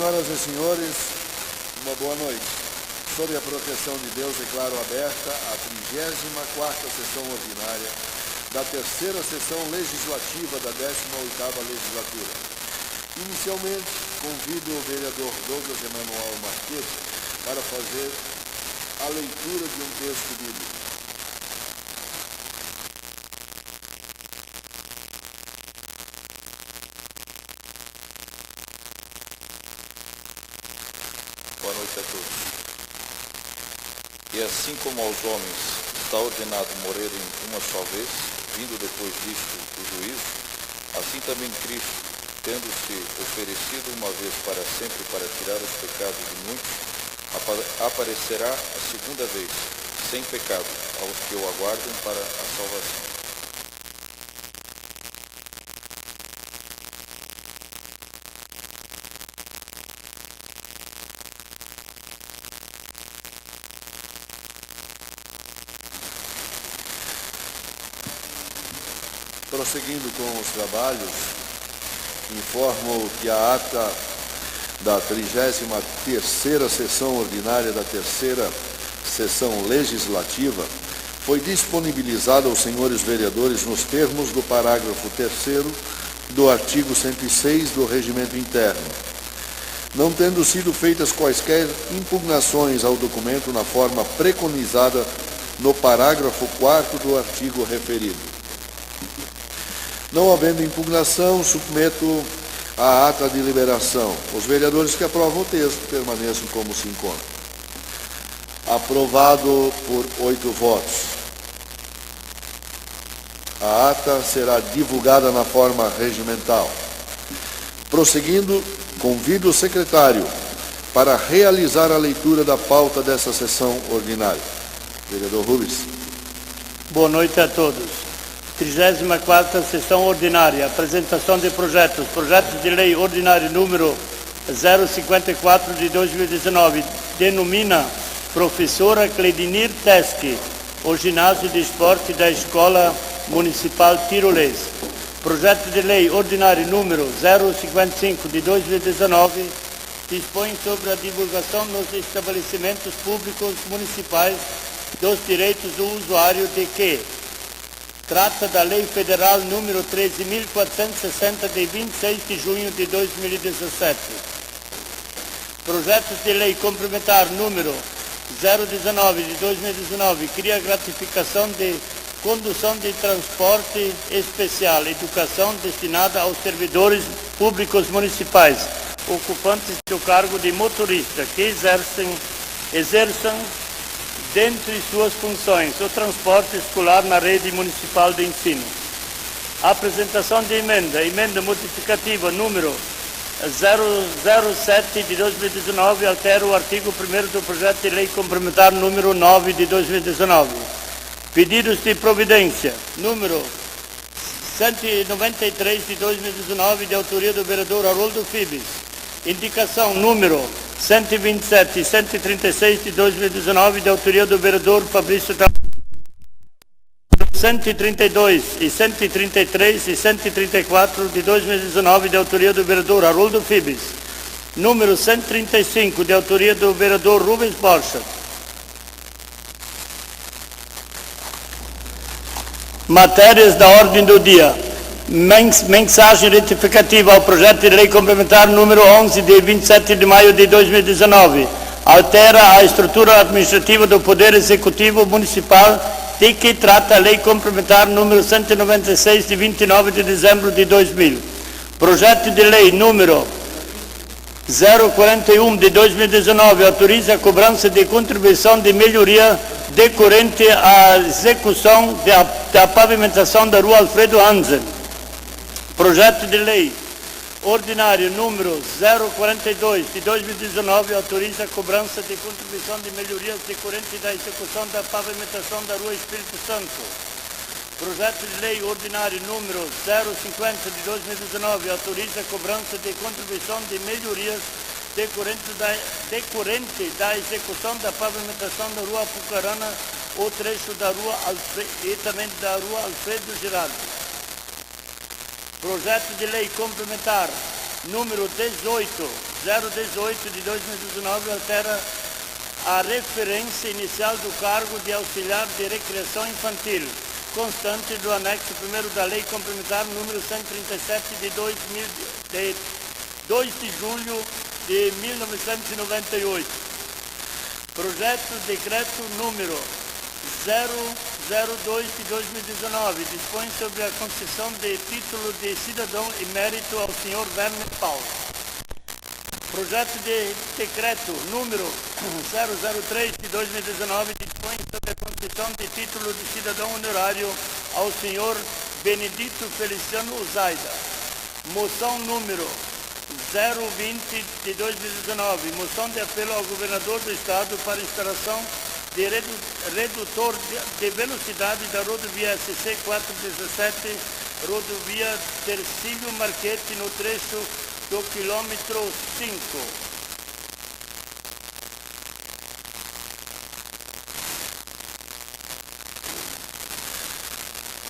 Senhoras e senhores, uma boa noite. Sob a proteção de Deus, declaro aberta a 34ª sessão ordinária da terceira sessão legislativa da 18ª legislatura. Inicialmente, convido o vereador Douglas Emanuel Marquete para fazer a leitura de um texto bíblico. Boa noite a todos. E assim como aos homens está ordenado morrerem uma só vez, vindo depois disto o juízo, assim também Cristo, tendo-se oferecido uma vez para sempre para tirar os pecados de muitos, aparecerá a segunda vez, sem pecado, aos que o aguardam para a salvação. Prosseguindo com os trabalhos, informo que a ata da 33ª sessão ordinária da terceira sessão legislativa foi disponibilizada aos senhores vereadores nos termos do parágrafo 3º do artigo 106 do Regimento Interno, não tendo sido feitas quaisquer impugnações ao documento na forma preconizada no parágrafo 4º do artigo referido. Não havendo impugnação, submeto a ata de deliberação. Os vereadores que aprovam o texto permaneçam como se encontram. Aprovado por 8 votos. A ata será divulgada na forma regimental. Prosseguindo, convido o secretário para realizar a leitura da pauta dessa sessão ordinária. Vereador Rubens. Boa noite a todos. 34ª sessão ordinária, apresentação de projetos. Projeto de lei ordinário número 054 de 2019, denomina professora Cledinir Teschi, o ginásio de esporte da Escola Municipal Tirolês. Projeto de lei ordinário número 055 de 2019, dispõe sobre a divulgação nos estabelecimentos públicos municipais dos direitos do usuário de que trata da Lei Federal número 13.460 de 26 de junho de 2017. Projetos de lei complementar número 019 de 2019 cria gratificação de condução de transporte especial, educação destinada aos servidores públicos municipais, ocupantes do cargo de motorista, que exerçam dentre suas funções o transporte escolar na rede municipal de ensino. Apresentação de emenda modificativa número 007 de 2019, altera o artigo 1º do projeto de lei complementar número 9 de 2019. Pedidos de providência número 193 de 2019, de autoria do vereador Haroldo Fibes. Indicação número 127 e 136 de 2019, de autoria do vereador Fabrício Tavares. 132 e 133 e 134 de 2019, de autoria do vereador Haroldo Fibes. Número 135, de autoria do vereador Rubens Borcha. Matérias da ordem do dia. Mensagem retificativa ao projeto de lei complementar número 11 de 27 de maio de 2019. Altera a estrutura administrativa do Poder Executivo Municipal, de que trata a lei complementar número 196 de 29 de dezembro de 2000. Projeto de lei número 041 de 2019 autoriza a cobrança de contribuição de melhoria decorrente à execução da pavimentação da rua Alfredo Hansen. Projeto de lei ordinário número 042 de 2019 autoriza a cobrança de contribuição de melhorias decorrente da execução da pavimentação da rua Espírito Santo. Projeto de lei ordinário número 050 de 2019 autoriza a cobrança de contribuição de melhorias decorrente da execução da pavimentação da rua Apucarana, o trecho da rua e também da rua Alfredo Gerardo. Projeto de lei complementar número 18 018 de 2019 altera a referência inicial do cargo de auxiliar de recreação infantil, constante do anexo 1º da Lei Complementar número 137 de 2 de julho de 1998. Projeto de decreto número 002 de 2019 dispõe sobre a concessão de título de cidadão emérito ao senhor Werner Paulo. Projeto de decreto número 003 de 2019 dispõe sobre a concessão de título de cidadão honorário ao senhor Benedito Feliciano Uzaida. Moção número 020 de 2019, moção de apelo ao governador do estado para instalação de redutor de velocidade da rodovia SC 417, rodovia Tercílio Marchetti, no trecho do quilômetro 5.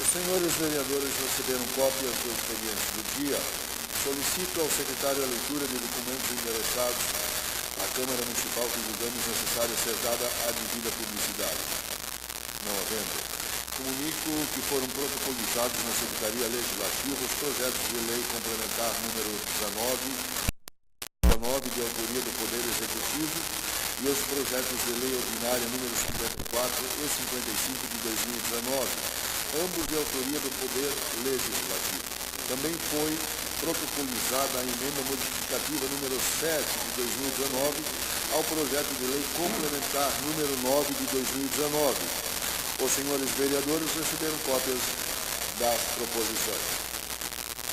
Os senhores vereadores receberam cópias do expediente do dia. Solicito ao secretário a leitura de documentos endereçados à Câmara Municipal que julgamos necessário ser dada a devida publicidade. Não havendo. Comunico que foram protocolizados na Secretaria Legislativa os projetos de lei complementar número 19 de autoria do Poder Executivo e os projetos de lei ordinária número 54 e 55 de 2019, ambos de autoria do Poder Legislativo. Também foi protocolizada a emenda modificativa número 7 de 2019 ao projeto de lei complementar número 9 de 2019. Os senhores vereadores receberam cópias das proposições.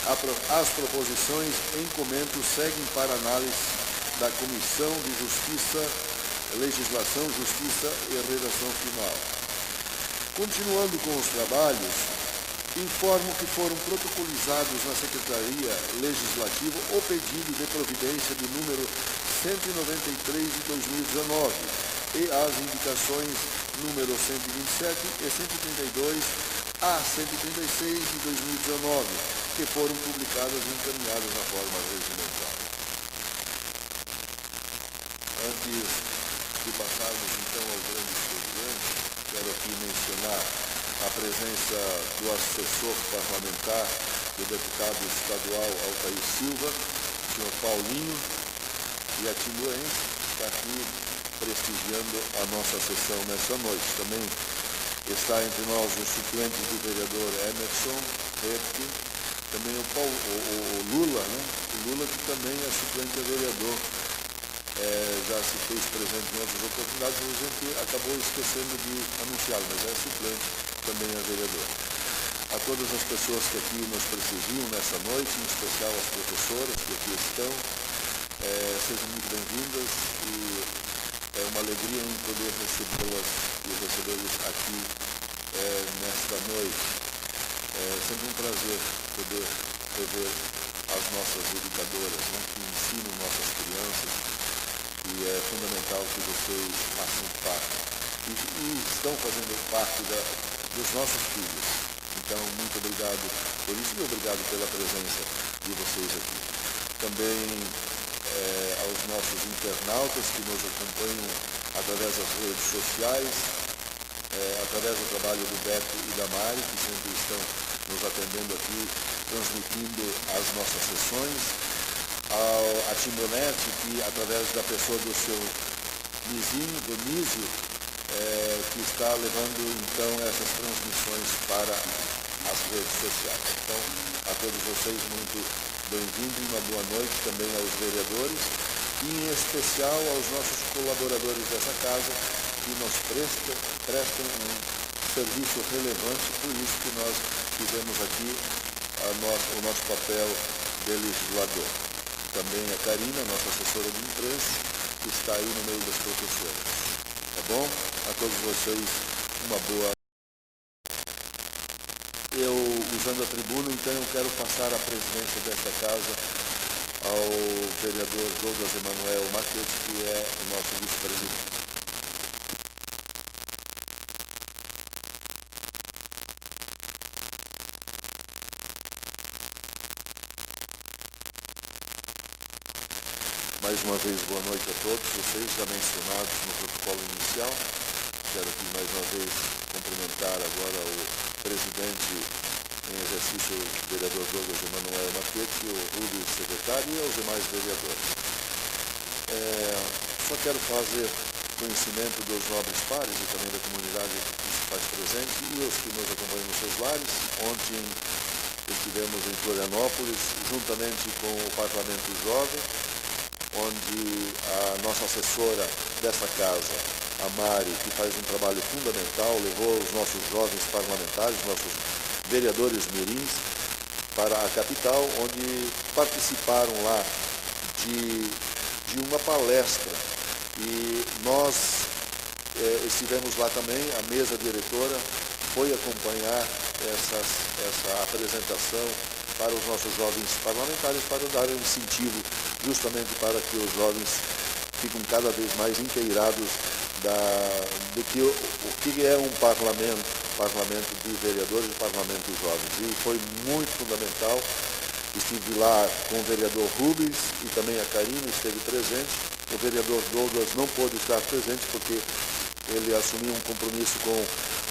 As proposições em comento seguem para análise da Comissão de Justiça, Legislação, Justiça e Redação Final. Continuando com os trabalhos, informo que foram protocolizados na Secretaria Legislativa o pedido de providência do número 193 de 2019 e as indicações número 127 e 132 a 136 de 2019, que foram publicadas e encaminhadas na forma regimental. Antes de passarmos então ao grande expediente, quero aqui mencionar a presença do assessor parlamentar do deputado estadual Altair Silva, o senhor Paulinho, e a Timoense está aqui prestigiando a nossa sessão nessa noite. Também está entre nós o suplente do vereador Emerson Repke, também o Lula, né? O Lula que também é suplente a vereador. Já se fez presente em outras oportunidades, a gente acabou esquecendo de anunciá-lo, mas é suplente também a vereador. A todas as pessoas que aqui nos prestigiam nessa noite, em especial as professoras que aqui estão, sejam muito bem-vindas e é uma alegria em poder recebê-las e recebê-los aqui nesta noite. É sempre um prazer poder rever as nossas educadoras, né, que ensinam nossas crianças, e é fundamental que vocês façam parte e estão fazendo parte dos nossos filhos. Então, muito obrigado por isso e obrigado pela presença de vocês aqui. Também aos nossos internautas que nos acompanham através das redes sociais, através do trabalho do Beto e da Mari, que sempre estão nos atendendo aqui, transmitindo as nossas sessões, a Timonete, que através da pessoa do seu Nizinho, do Nísio, que está levando então essas transmissões para as redes sociais. Então, a todos vocês, muito bem-vindos e uma boa noite também aos vereadores e em especial aos nossos colaboradores dessa casa que nos prestam um serviço relevante, por isso que nós fizemos aqui o nosso papel de legislador. Também a Karina, nossa assessora de imprensa, que está aí no meio das professoras. Tá bom? A todos vocês, uma boa. Eu, usando a tribuna, então eu quero passar a presidência desta casa ao vereador Douglas Emanuel Marchetti, que é o nosso vice-presidente. Mais uma vez, boa noite a todos vocês, já mencionados no protocolo inicial. Quero aqui mais uma vez cumprimentar agora o presidente em exercício, o vereador Douglas Emanuel Marquete, o Rubens, secretário, e aos demais vereadores. Só quero fazer conhecimento dos nobres pares e também da comunidade que se faz presente e os que nos acompanham nos seus lares. Ontem estivemos em Florianópolis, juntamente com o Parlamento Jovem, onde a nossa assessora dessa casa, a Mari, que faz um trabalho fundamental, levou os nossos jovens parlamentares, nossos vereadores mirins, para a capital, onde participaram lá de uma palestra. E nós estivemos lá também, a mesa diretora foi acompanhar essa apresentação para os nossos jovens parlamentares, para dar um incentivo justamente para que os jovens fiquem cada vez mais inteirados do que o que é um parlamento de vereadores e parlamento de jovens. E foi muito fundamental. Estive lá com o vereador Rubens e também a Karina esteve presente. O vereador Douglas não pôde estar presente porque ele assumiu um compromisso com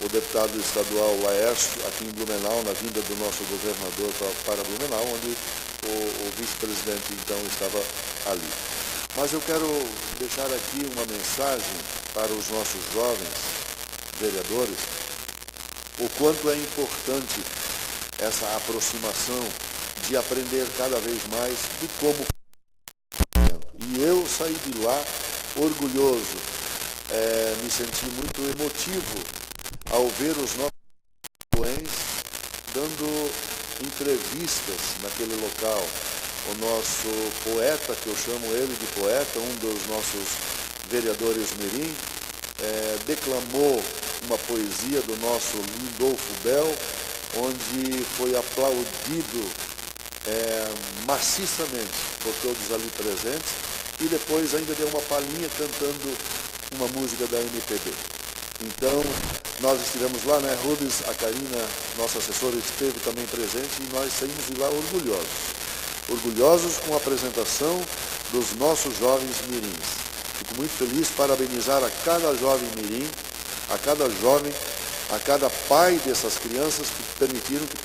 o deputado estadual Laércio, aqui em Blumenau, na vinda do nosso governador para Blumenau, onde o vice-presidente então estava ali. Mas eu quero deixar aqui uma mensagem para os nossos jovens vereadores, o quanto é importante essa aproximação de aprender cada vez mais de como. E eu saí de lá orgulhoso, me senti muito emotivo ao ver os nossos doentes dando entrevistas naquele local. O nosso poeta, que eu chamo ele de poeta, um dos nossos vereadores mirim, declamou uma poesia do nosso Lindolfo Bell, onde foi aplaudido maciçamente por todos ali presentes, e depois ainda deu uma palhinha cantando uma música da MPB. Então, nós estivemos lá, né? Rubens, a Karina, nossa assessora, esteve também presente e nós saímos de lá orgulhosos com a apresentação dos nossos jovens mirins. Fico muito feliz, parabenizar a cada jovem mirim, a cada jovem, a cada pai dessas crianças que permitiram que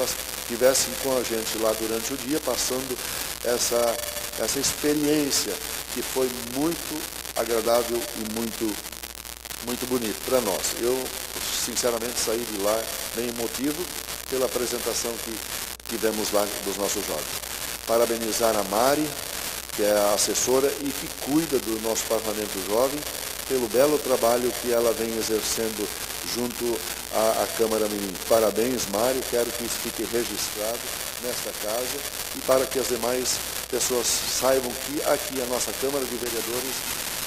estivessem com a gente lá durante o dia, passando essa experiência que foi muito agradável e muito bonito para nós. Eu, sinceramente, saí de lá bem emotivo pela apresentação que tivemos lá dos nossos jovens. Parabenizar a Mari, que é a assessora e que cuida do nosso Parlamento Jovem, pelo belo trabalho que ela vem exercendo junto à Câmara Mirim. Parabéns, Mari, quero que isso fique registrado nesta casa e para que as demais pessoas saibam que aqui a nossa Câmara de Vereadores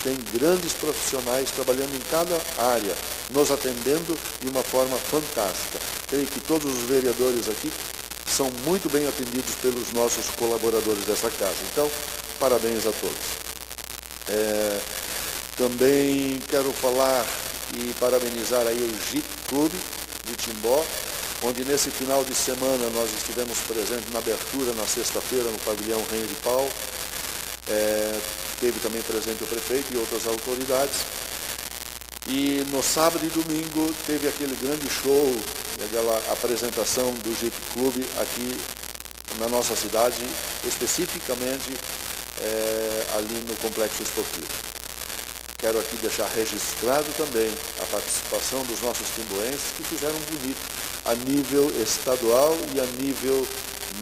tem grandes profissionais trabalhando em cada área, nos atendendo de uma forma fantástica. Creio que todos os vereadores aqui são muito bem atendidos pelos nossos colaboradores dessa casa. Então, parabéns a todos. Também quero falar e parabenizar aí o Jeep Clube de Timbó, onde nesse final de semana nós estivemos presentes na abertura, na sexta-feira, no pavilhão Reino de Pau. Teve também presente o prefeito e outras autoridades. E no sábado e domingo teve aquele grande show, aquela apresentação do Jeep Clube aqui na nossa cidade, especificamente ali no Complexo Esportivo. Quero aqui deixar registrado também a participação dos nossos timboenses que fizeram bonito a nível estadual e a nível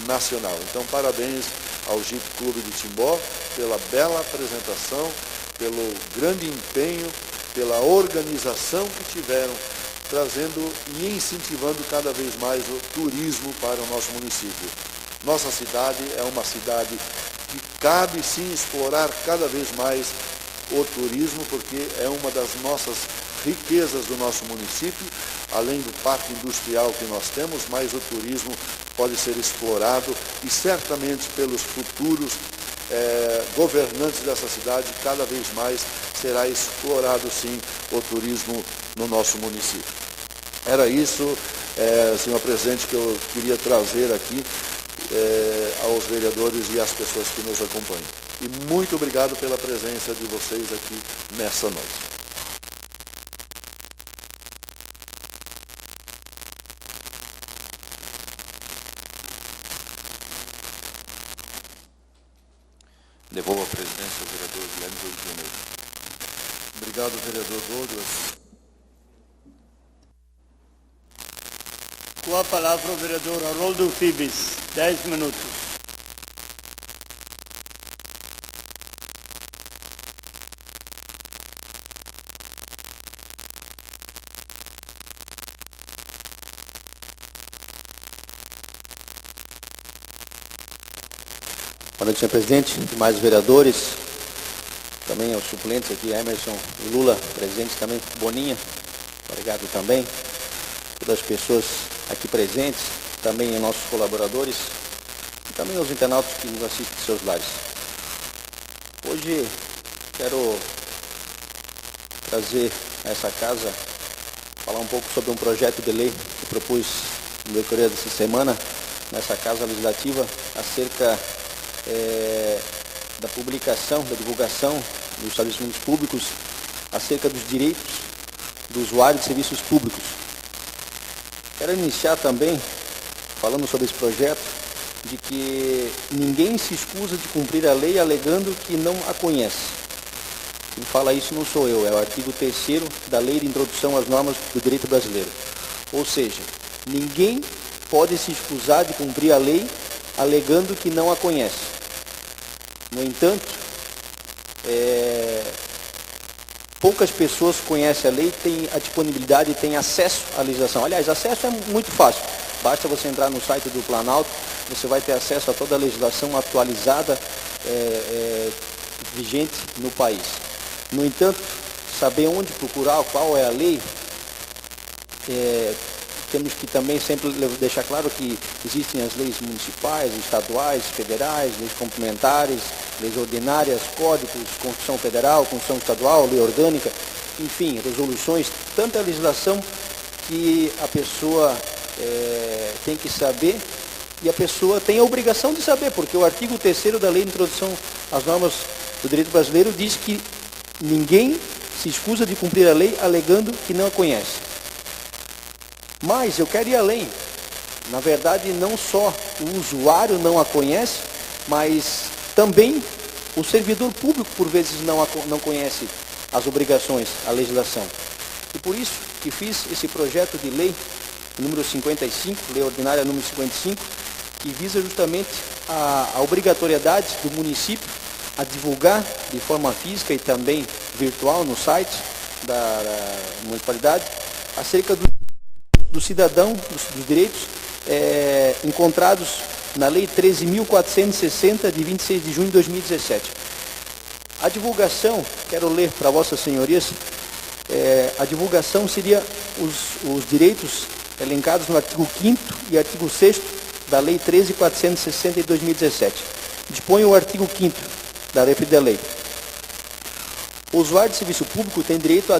nacional. Então, parabéns ao Jeep Clube de Timbó pela bela apresentação, pelo grande empenho, pela organização que tiveram, trazendo e incentivando cada vez mais o turismo para o nosso município. Nossa cidade é uma cidade que cabe sim explorar cada vez mais o turismo, porque é uma das nossas riquezas do nosso município, além do parque industrial que nós temos, mas o turismo pode ser explorado e certamente pelos futuros governantes dessa cidade, cada vez mais será explorado sim o turismo no nosso município. Era isso, senhor presidente, que eu queria trazer aqui aos vereadores e às pessoas que nos acompanham. e muito obrigado pela presença de vocês aqui nessa noite. Devolvo a presidência ao vereador Guilherme Júnior. Obrigado, vereador Douglas. Com a palavra o vereador Haroldo Fibes, 10 minutos. Boa noite, senhor presidente, demais vereadores, também aos suplentes aqui, Emerson e Lula, presentes também, Boninha, obrigado também, todas as pessoas aqui presentes, também aos nossos colaboradores e também aos internautas que nos assistem de seus lares. Hoje quero trazer a essa casa, falar um pouco sobre um projeto de lei que propus no decorrer dessa semana, nessa casa legislativa, acerca da publicação, da divulgação dos estabelecimentos públicos acerca dos direitos do usuário de serviços públicos. Quero iniciar também falando sobre esse projeto, de que ninguém se escusa de cumprir a lei alegando que não a conhece. Quem fala isso não sou eu, é o artigo 3º da Lei de Introdução às Normas do Direito Brasileiro. Ou seja, ninguém pode se escusar de cumprir a lei alegando que não a conhece. No entanto, poucas pessoas conhecem a lei, têm a disponibilidade e têm acesso à legislação. Aliás, acesso é muito fácil. Basta você entrar no site do Planalto, você vai ter acesso a toda a legislação atualizada vigente no país. No entanto, saber onde procurar, qual é a lei, temos que também sempre deixar claro que existem as leis municipais, estaduais, federais, leis complementares, leis ordinárias, códigos, Constituição Federal, Constituição Estadual, lei orgânica, enfim, resoluções, tanta legislação que a pessoa tem que saber e a pessoa tem a obrigação de saber, porque o artigo 3º da Lei de Introdução às Normas do Direito Brasileiro diz que ninguém se escusa de cumprir a lei alegando que não a conhece. Mas eu quero ir além. Na verdade, não só o usuário não a conhece, mas também o servidor público, por vezes, não conhece as obrigações, a legislação. E por isso que fiz esse projeto de lei, número 55, lei ordinária número 55, que visa justamente a obrigatoriedade do município a divulgar de forma física e também virtual no site da municipalidade acerca do cidadão, dos direitos encontrados na Lei 13.460, de 26 de junho de 2017. A divulgação, quero ler para vossas senhorias, a divulgação seria os direitos elencados no artigo 5º e artigo 6º da Lei 13.460 de 2017. Dispõe o artigo 5º da referida lei. O usuário de serviço público tem direito à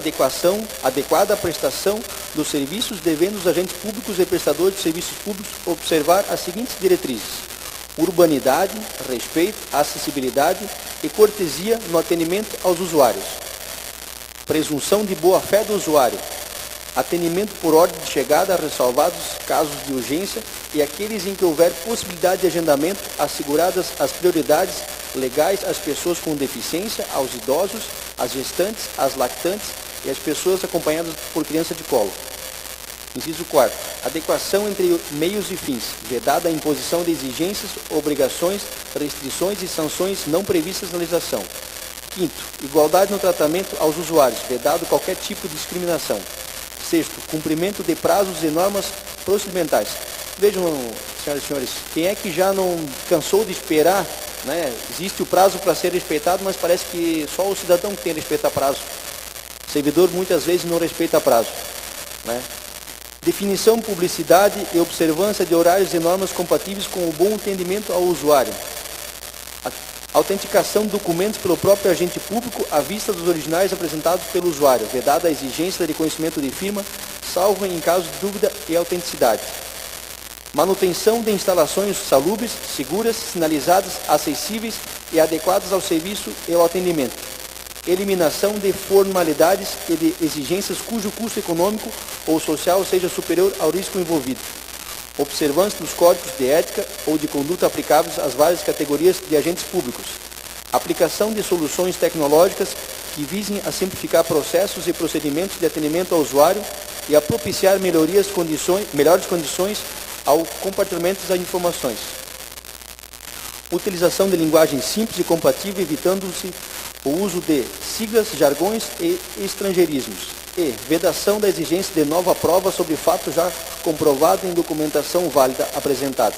adequada prestação dos serviços, devendo os agentes públicos e prestadores de serviços públicos observar as seguintes diretrizes: urbanidade, respeito, acessibilidade e cortesia no atendimento aos usuários. Presunção de boa-fé do usuário. Atendimento por ordem de chegada, ressalvados casos de urgência e aqueles em que houver possibilidade de agendamento, asseguradas as prioridades legais às pessoas com deficiência, aos idosos, às gestantes, às lactantes e às pessoas acompanhadas por criança de colo. Inciso 4º. Adequação entre meios e fins, vedada a imposição de exigências, obrigações, restrições e sanções não previstas na legislação. 5º. Igualdade no tratamento aos usuários, vedado qualquer tipo de discriminação. 6º. Cumprimento de prazos e normas procedimentais. Vejam, senhoras e senhores, quem é que já não cansou de esperar, né? Existe o prazo para ser respeitado, mas parece que só o cidadão que tem que respeitar prazo. O servidor muitas vezes não respeita prazo, né? Definição, publicidade e observância de horários e normas compatíveis com o bom entendimento ao usuário. Autenticação de documentos pelo próprio agente público à vista dos originais apresentados pelo usuário, vedada a exigência de reconhecimento de firma, salvo em caso de dúvida e autenticidade. manutenção de instalações salubres, seguras, sinalizadas, acessíveis e adequadas ao serviço e ao atendimento, eliminação de formalidades e de exigências cujo custo econômico ou social seja superior ao risco envolvido, observância dos códigos de ética ou de conduta aplicáveis às várias categorias de agentes públicos, aplicação de soluções tecnológicas que visem a simplificar processos e procedimentos de atendimento ao usuário e a propiciar melhores condições ao compartilhamento das informações. Utilização de linguagem simples e compatível, evitando-se o uso de siglas, jargões e estrangeirismos. E vedação da exigência de nova prova sobre fato já comprovado em documentação válida apresentada.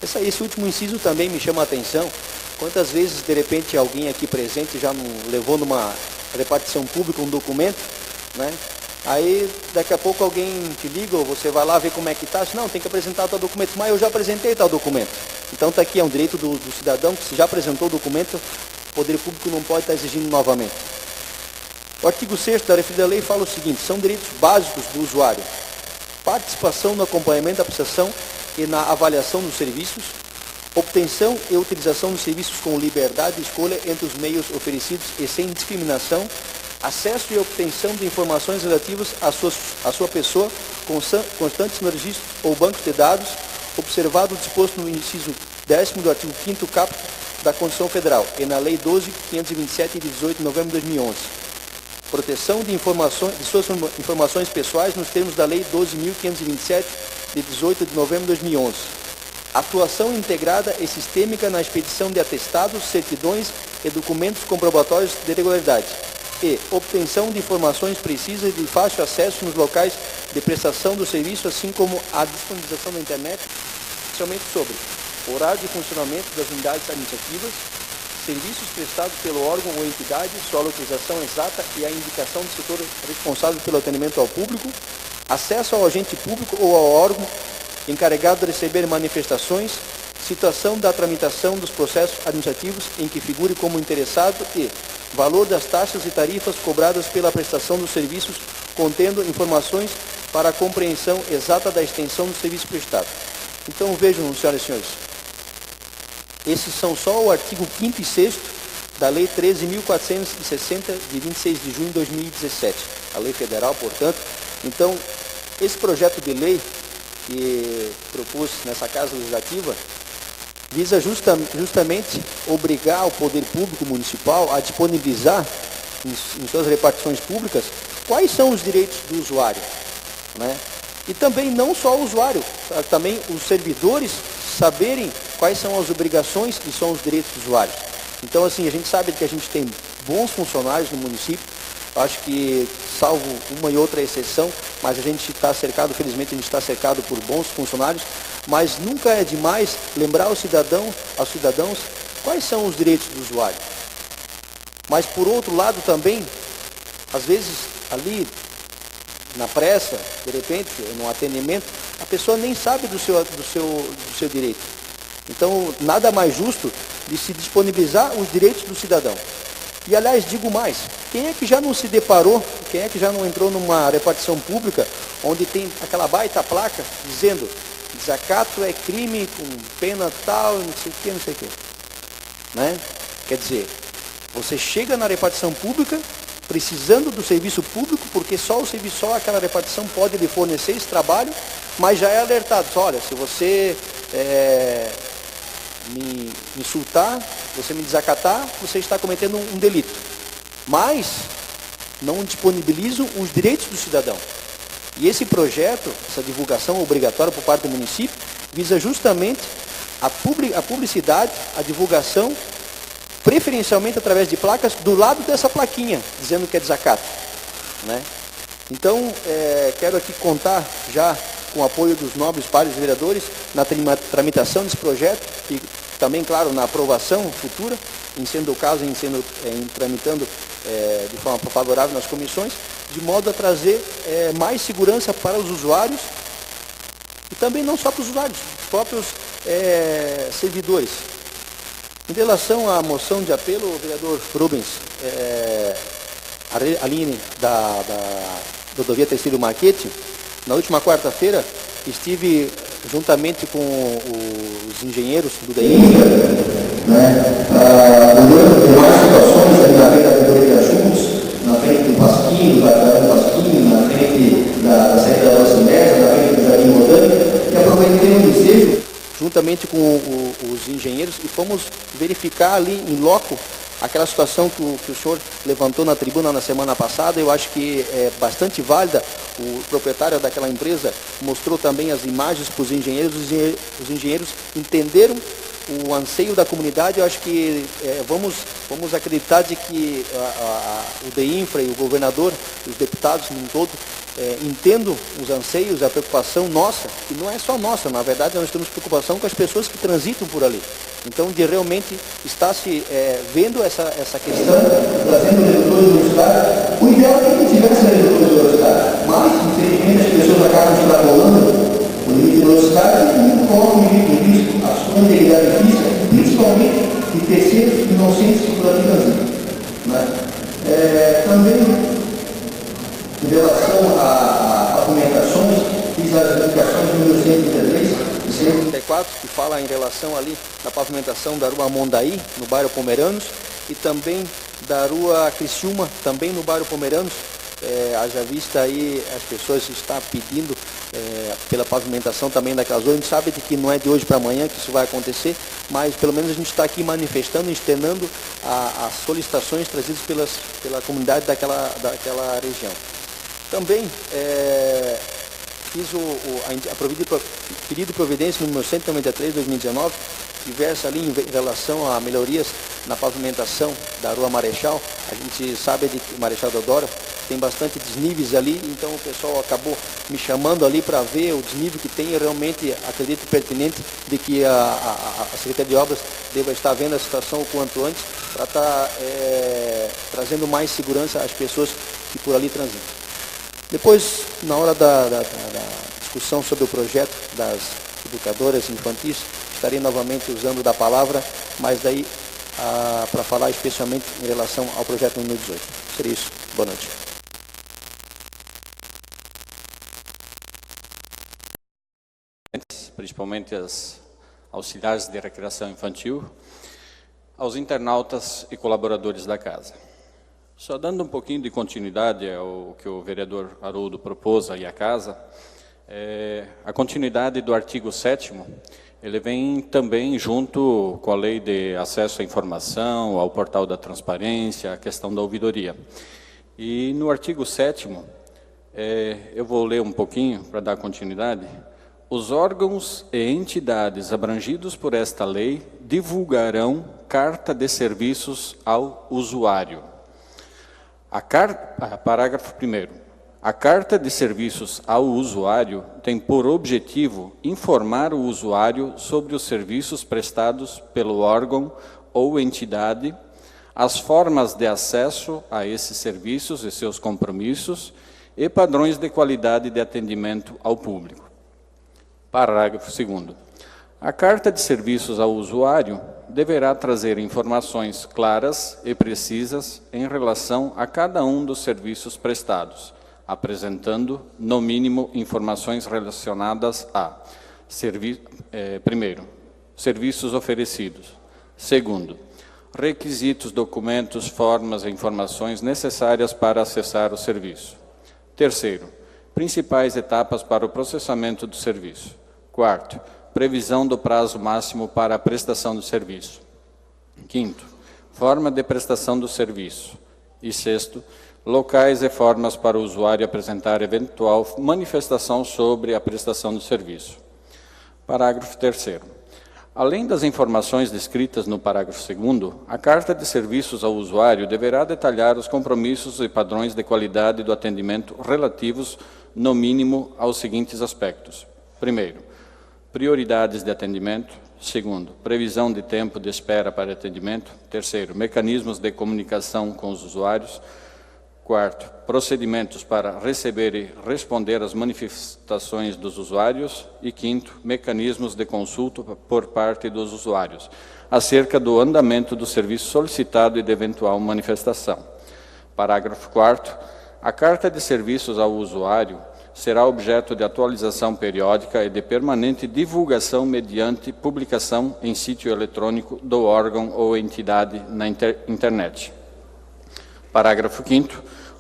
Esse último inciso também me chama a atenção. Quantas vezes, de repente, alguém aqui presente já levou numa repartição pública um documento, né? Aí, daqui a pouco alguém te liga, ou você vai lá ver como é que está, não, tem que apresentar tal documento, mas eu já apresentei tal documento. Então está aqui, é um direito do cidadão, que se já apresentou o documento, o poder público não pode estar exigindo novamente. O artigo 6º da referida lei fala o seguinte: são direitos básicos do usuário: participação no acompanhamento da prestação e na avaliação dos serviços, obtenção e utilização dos serviços com liberdade de escolha entre os meios oferecidos e sem discriminação, acesso e obtenção de informações relativas à sua pessoa, constantes no registro ou bancos de dados, observado o disposto no inciso 10º do artigo 5º caput da Constituição Federal e na Lei 12.527, de 18 de novembro de 2011. Proteção de suas informações pessoais nos termos da Lei 12.527, de 18 de novembro de 2011. Atuação integrada e sistêmica na expedição de atestados, certidões e documentos comprobatórios de regularidade. E obtenção de informações precisas e de fácil acesso nos locais de prestação do serviço, assim como a disponibilização da internet, especialmente sobre horário de funcionamento das unidades administrativas, serviços prestados pelo órgão ou entidade, sua localização exata e a indicação do setor responsável pelo atendimento ao público, acesso ao agente público ou ao órgão encarregado de receber manifestações, situação da tramitação dos processos administrativos em que figure como interessado e valor das taxas e tarifas cobradas pela prestação dos serviços, contendo informações para a compreensão exata da extensão do serviço prestado. Então vejam, senhoras e senhores, esses são só o artigo 5º e 6º da Lei 13.460, de 26 de junho de 2017, a lei federal, portanto. Então, esse projeto de lei que propus nessa Casa Legislativa visa justamente obrigar o poder público municipal a disponibilizar em suas repartições públicas quais são os direitos do usuário, né? E também não só o usuário, também os servidores saberem quais são as obrigações e são os direitos dos usuários. Então, assim, a gente sabe que a gente tem bons funcionários no município, acho que, salvo uma e outra exceção, mas a gente está cercado, felizmente a gente está cercado por bons funcionários, mas nunca é demais lembrar aos cidadãos quais são os direitos do usuário. Mas, por outro lado também, às vezes, ali, na pressa, de repente, no atendimento, a pessoa nem sabe do seu direito. Então, nada mais justo de se disponibilizar os direitos do cidadão. E, aliás, digo mais, quem é que já não se deparou, quem é que já não entrou numa repartição pública onde tem aquela baita placa dizendo desacato é crime com pena tal, não sei o que. Né? Quer dizer, você chega na repartição pública precisando do serviço público, porque só aquela repartição pode lhe fornecer esse trabalho, mas já é alertado. Olha, se você me insultar, você me desacatar, você está cometendo um delito. Mas não disponibilizam os direitos do cidadão. E esse projeto, essa divulgação obrigatória por parte do município, visa justamente a publicidade, a divulgação, preferencialmente através de placas, do lado dessa plaquinha, dizendo que é desacato, né? Então, quero aqui contar já com o apoio dos nobres pares vereadores na tramitação desse projeto e também, claro, na aprovação futura, em sendo o caso, tramitando de forma favorável nas comissões, de modo a trazer mais segurança para os usuários e também não só para os usuários, os próprios servidores. Em relação à moção de apelo, o vereador Rubens, a linha da rodovia Terceiro Marquete, na última quarta-feira estive juntamente com os engenheiros do DEINFRA, olhando demais situações ali na frente da Prefeitura de Ajuntos, na frente do Pasquinho, na frente da saída da Rocinesa, na frente do Jardim Botânico, e aproveitei um desejo, juntamente com os engenheiros, e fomos verificar ali em loco aquela situação que o senhor levantou na tribuna na semana passada. Eu acho que é bastante válida. O proprietário daquela empresa mostrou também as imagens para os engenheiros entenderam o anseio da comunidade. Eu acho que vamos acreditar de que o DEINFRA e o governador, os deputados no todo, entendam os anseios, a preocupação nossa, que não é só nossa, na verdade nós temos preocupação com as pessoas que transitam por ali. Então, de realmente estar se vendo essa questão, trazendo redutores universitários. O ideal é que não tivesse redutores universitários, mas, infelizmente, as pessoas acabam extrapolando o limite universitário e colocam em risco a sua integridade física, principalmente de terceiros inocentes que por aqui transitam. Também, em relação a argumentações, fiz as indicações número 133, 134, que fala em relação ali da pavimentação da rua Mondaí, no bairro Pomeranos, e também da rua Criciúma, também no bairro Pomeranos. Haja vista aí, as pessoas estão pedindo pela pavimentação também daquela zona. A gente sabe de que não é de hoje para amanhã que isso vai acontecer, mas pelo menos a gente está aqui manifestando, externando as solicitações trazidas pela comunidade daquela região. Também fiz pedido de providência número 193 de 2019, que versa ali em relação a melhorias na pavimentação da rua Marechal. A gente sabe de que Marechal Deodoro tem bastante desníveis ali, então o pessoal acabou me chamando ali para ver o desnível que tem, e realmente acredito pertinente de que a Secretaria de Obras deva estar vendo a situação o quanto antes, para estar trazendo mais segurança às pessoas que por ali transitam. Depois, na hora da discussão sobre o projeto das educadoras infantis, estarei novamente usando da palavra, mas daí para falar especialmente em relação ao projeto número 18. Seria isso. Boa noite. Principalmente as auxiliares de recreação infantil, aos internautas e colaboradores da casa. Só dando um pouquinho de continuidade ao que o vereador Haroldo propôs aí à casa, a continuidade do artigo 7º, ele vem também junto com a lei de acesso à informação, ao portal da transparência, a questão da ouvidoria. E no artigo 7º, eu vou ler um pouquinho para dar continuidade. Os órgãos e entidades abrangidos por esta lei divulgarão carta de serviços ao usuário. Parágrafo 1º. A carta de serviços ao usuário tem por objetivo informar o usuário sobre os serviços prestados pelo órgão ou entidade, as formas de acesso a esses serviços e seus compromissos e padrões de qualidade de atendimento ao público. Parágrafo 2º. A carta de serviços ao usuário deverá trazer informações claras e precisas em relação a cada um dos serviços prestados, apresentando, no mínimo, informações relacionadas a primeiro, serviços oferecidos. Segundo, requisitos, documentos, formas e informações necessárias para acessar o serviço. Terceiro, principais etapas para o processamento do serviço. Quarto, previsão do prazo máximo para a prestação do serviço. Quinto, forma de prestação do serviço. E sexto, locais e formas para o usuário apresentar eventual manifestação sobre a prestação do serviço. Parágrafo 3º. Além das informações descritas no parágrafo 2º, a carta de serviços ao usuário deverá detalhar os compromissos e padrões de qualidade do atendimento relativos, no mínimo, aos seguintes aspectos. Primeiro, prioridades de atendimento. Segundo, previsão de tempo de espera para atendimento. Terceiro, mecanismos de comunicação com os usuários. Quarto, procedimentos para receber e responder às manifestações dos usuários. E quinto, mecanismos de consulta por parte dos usuários, acerca do andamento do serviço solicitado e de eventual manifestação. Parágrafo 4º. A carta de serviços ao usuário será objeto de atualização periódica e de permanente divulgação mediante publicação em sítio eletrônico do órgão ou entidade na internet. Parágrafo 5º.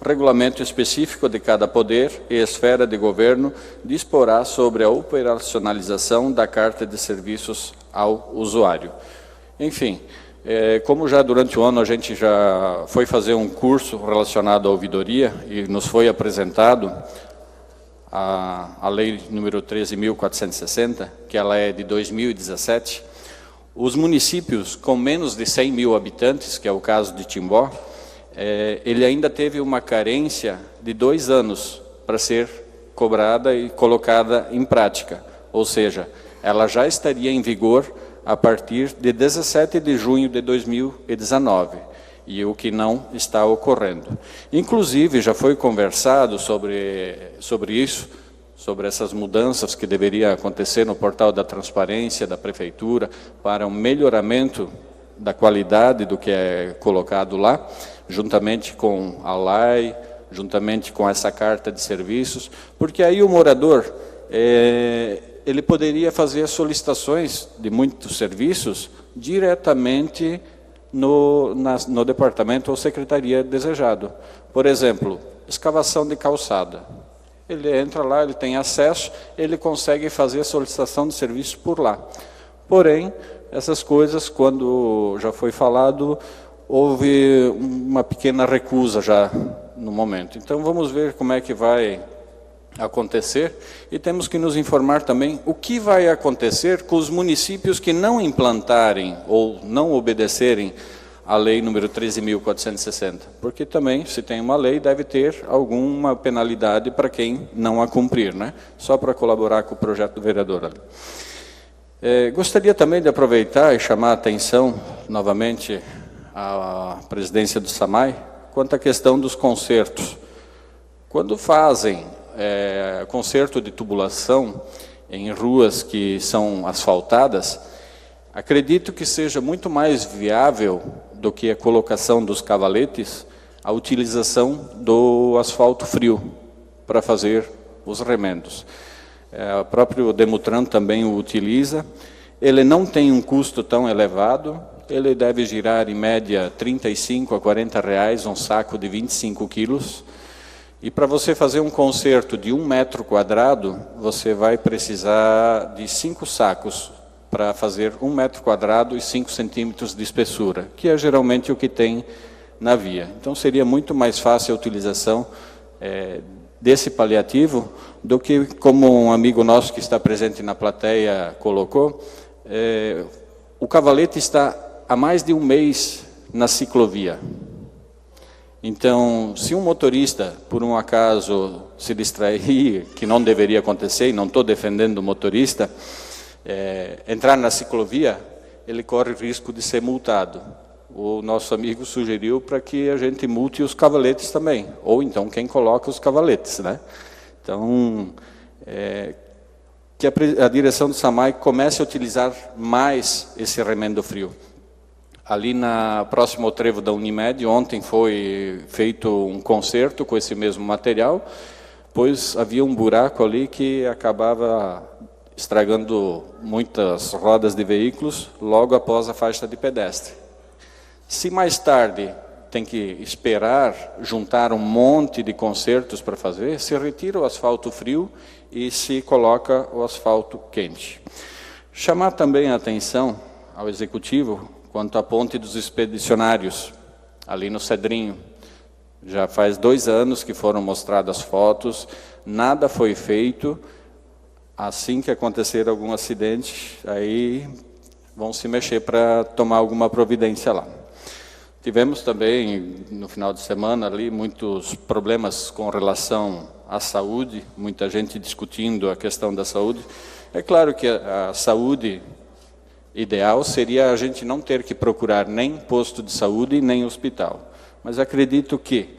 Regulamento específico de cada poder e esfera de governo disporá sobre a operacionalização da Carta de Serviços ao usuário. Enfim, como já durante o ano a gente já foi fazer um curso relacionado à ouvidoria e nos foi apresentado a lei número 13.460, que ela é de 2017, os municípios com menos de 100 mil habitantes, que é o caso de Timbó, ele ainda teve uma carência de 2 anos para ser cobrada e colocada em prática, ou seja, ela já estaria em vigor a partir de 17 de junho de 2019, e o que não está ocorrendo. Inclusive, já foi conversado sobre isso, sobre essas mudanças que deveriam acontecer no portal da transparência da Prefeitura para um melhoramento da qualidade do que é colocado lá, juntamente com a LAI, juntamente com essa carta de serviços, porque aí o morador, ele poderia fazer as solicitações de muitos serviços diretamente no departamento ou secretaria desejado. Por exemplo, escavação de calçada. Ele entra lá, ele tem acesso, ele consegue fazer a solicitação de serviço por lá. Porém, essas coisas, quando já foi falado, houve uma pequena recusa já no momento. Então, vamos ver como é que vai acontecer e temos que nos informar também o que vai acontecer com os municípios que não implantarem ou não obedecerem à lei número 13.460, porque também, se tem uma lei, deve ter alguma penalidade para quem não a cumprir, né? Só para colaborar com o projeto do vereador ali. Gostaria também de aproveitar e chamar a atenção novamente à presidência do SAMAI quanto à questão dos concertos. Quando fazem conserto de tubulação em ruas que são asfaltadas, acredito que seja muito mais viável do que a colocação dos cavaletes a utilização do asfalto frio para fazer os remendos. O próprio Demutran também o utiliza. Ele não tem um custo tão elevado, ele deve girar em média R$ 35 a R$ 40 um saco de 25 quilos. E para você fazer um concerto de 1 metro quadrado, você vai precisar de 5 sacos para fazer 1 metro quadrado e 5 centímetros de espessura, que é geralmente o que tem na via. Então seria muito mais fácil a utilização desse paliativo do que, como um amigo nosso que está presente na plateia colocou, o cavalete está há mais de 1 mês na ciclovia. Então, se um motorista, por um acaso, se distrair, que não deveria acontecer, e não estou defendendo o motorista, entrar na ciclovia, ele corre risco de ser multado. O nosso amigo sugeriu para que a gente multe os cavaletes também, ou então quem coloca os cavaletes, né? Então, que a direção do SAMAI comece a utilizar mais esse remendo frio. Ali próximo ao trevo da Unimed, ontem foi feito um concerto com esse mesmo material, pois havia um buraco ali que acabava estragando muitas rodas de veículos logo após a faixa de pedestre. Se mais tarde tem que esperar juntar um monte de concertos para fazer, se retira o asfalto frio e se coloca o asfalto quente. Chamar também a atenção ao Executivo quanto à ponte dos expedicionários, ali no Cedrinho. Já faz 2 anos que foram mostradas fotos, nada foi feito. Assim que acontecer algum acidente, aí vão se mexer para tomar alguma providência lá. Tivemos também, no final de semana, ali muitos problemas com relação à saúde, muita gente discutindo a questão da saúde. É claro que a saúde ideal seria a gente não ter que procurar nem posto de saúde, nem hospital. Mas acredito que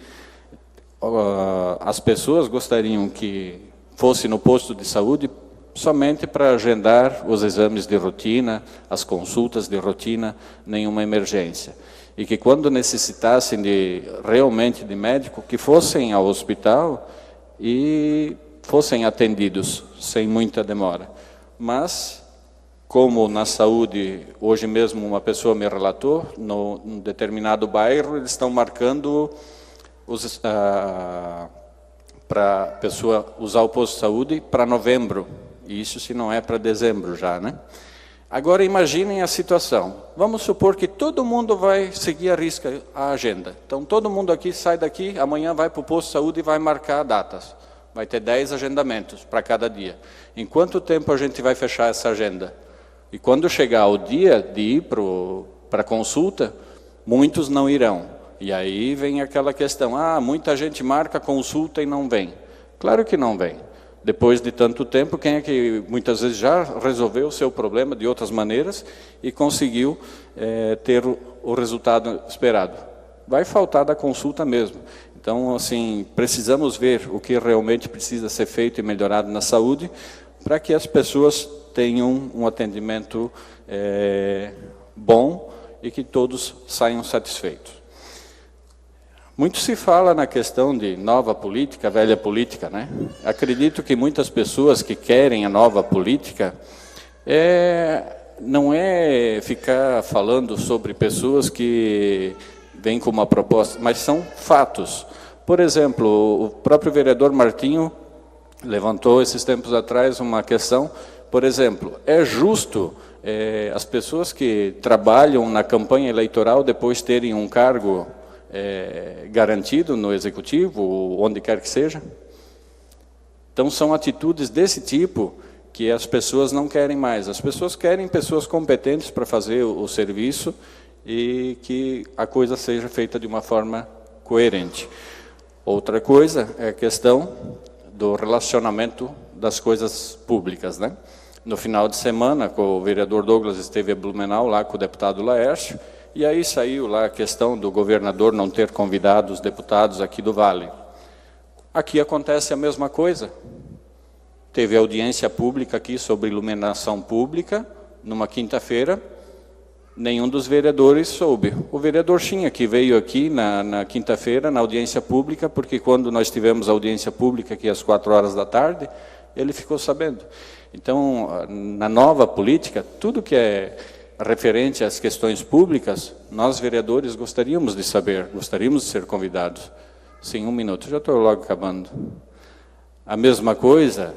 as pessoas gostariam que fosse no posto de saúde somente para agendar os exames de rotina, as consultas de rotina, nenhuma emergência. E que quando necessitassem realmente de médico, que fossem ao hospital e fossem atendidos sem muita demora. Mas, como na saúde, hoje mesmo uma pessoa me relatou, num determinado bairro, eles estão marcando para a pessoa usar o posto de saúde para novembro. E isso se não é para dezembro já, né? Agora imaginem a situação. Vamos supor que todo mundo vai seguir à risca a agenda. Então todo mundo aqui sai daqui, amanhã vai para o posto de saúde e vai marcar datas. Vai ter 10 agendamentos para cada dia. Em quanto tempo a gente vai fechar essa agenda? E quando chegar o dia de ir para a consulta, muitos não irão. E aí vem aquela questão, muita gente marca consulta e não vem. Claro que não vem. Depois de tanto tempo, quem é que muitas vezes já resolveu o seu problema de outras maneiras e conseguiu ter o resultado esperado? Vai faltar da consulta mesmo. Então, assim, precisamos ver o que realmente precisa ser feito e melhorado na saúde para que as pessoas tenham um atendimento bom e que todos saiam satisfeitos. Muito se fala na questão de nova política, velha política, né? Acredito que muitas pessoas que querem a nova política não é ficar falando sobre pessoas que vêm com uma proposta, mas são fatos. Por exemplo, o próprio vereador Martinho levantou esses tempos atrás uma questão, por exemplo, é justo as pessoas que trabalham na campanha eleitoral depois terem um cargo garantido no executivo, ou onde quer que seja? Então são atitudes desse tipo que as pessoas não querem mais. As pessoas querem pessoas competentes para fazer o serviço e que a coisa seja feita de uma forma coerente. Outra coisa é a questão do relacionamento das coisas públicas, né? No final de semana, o vereador Douglas esteve em Blumenau, lá com o deputado Laércio, e aí saiu lá a questão do governador não ter convidado os deputados aqui do Vale. Aqui acontece a mesma coisa. Teve audiência pública aqui sobre iluminação pública, numa quinta-feira, nenhum dos vereadores soube. O vereador Chinha, que veio aqui na quinta-feira, na audiência pública, porque quando nós tivemos audiência pública aqui às 4 da tarde, ele ficou sabendo. Então, na nova política, tudo que é referente às questões públicas, nós vereadores gostaríamos de saber, gostaríamos de ser convidados. Sim, 1 minuto, já estou logo acabando. A mesma coisa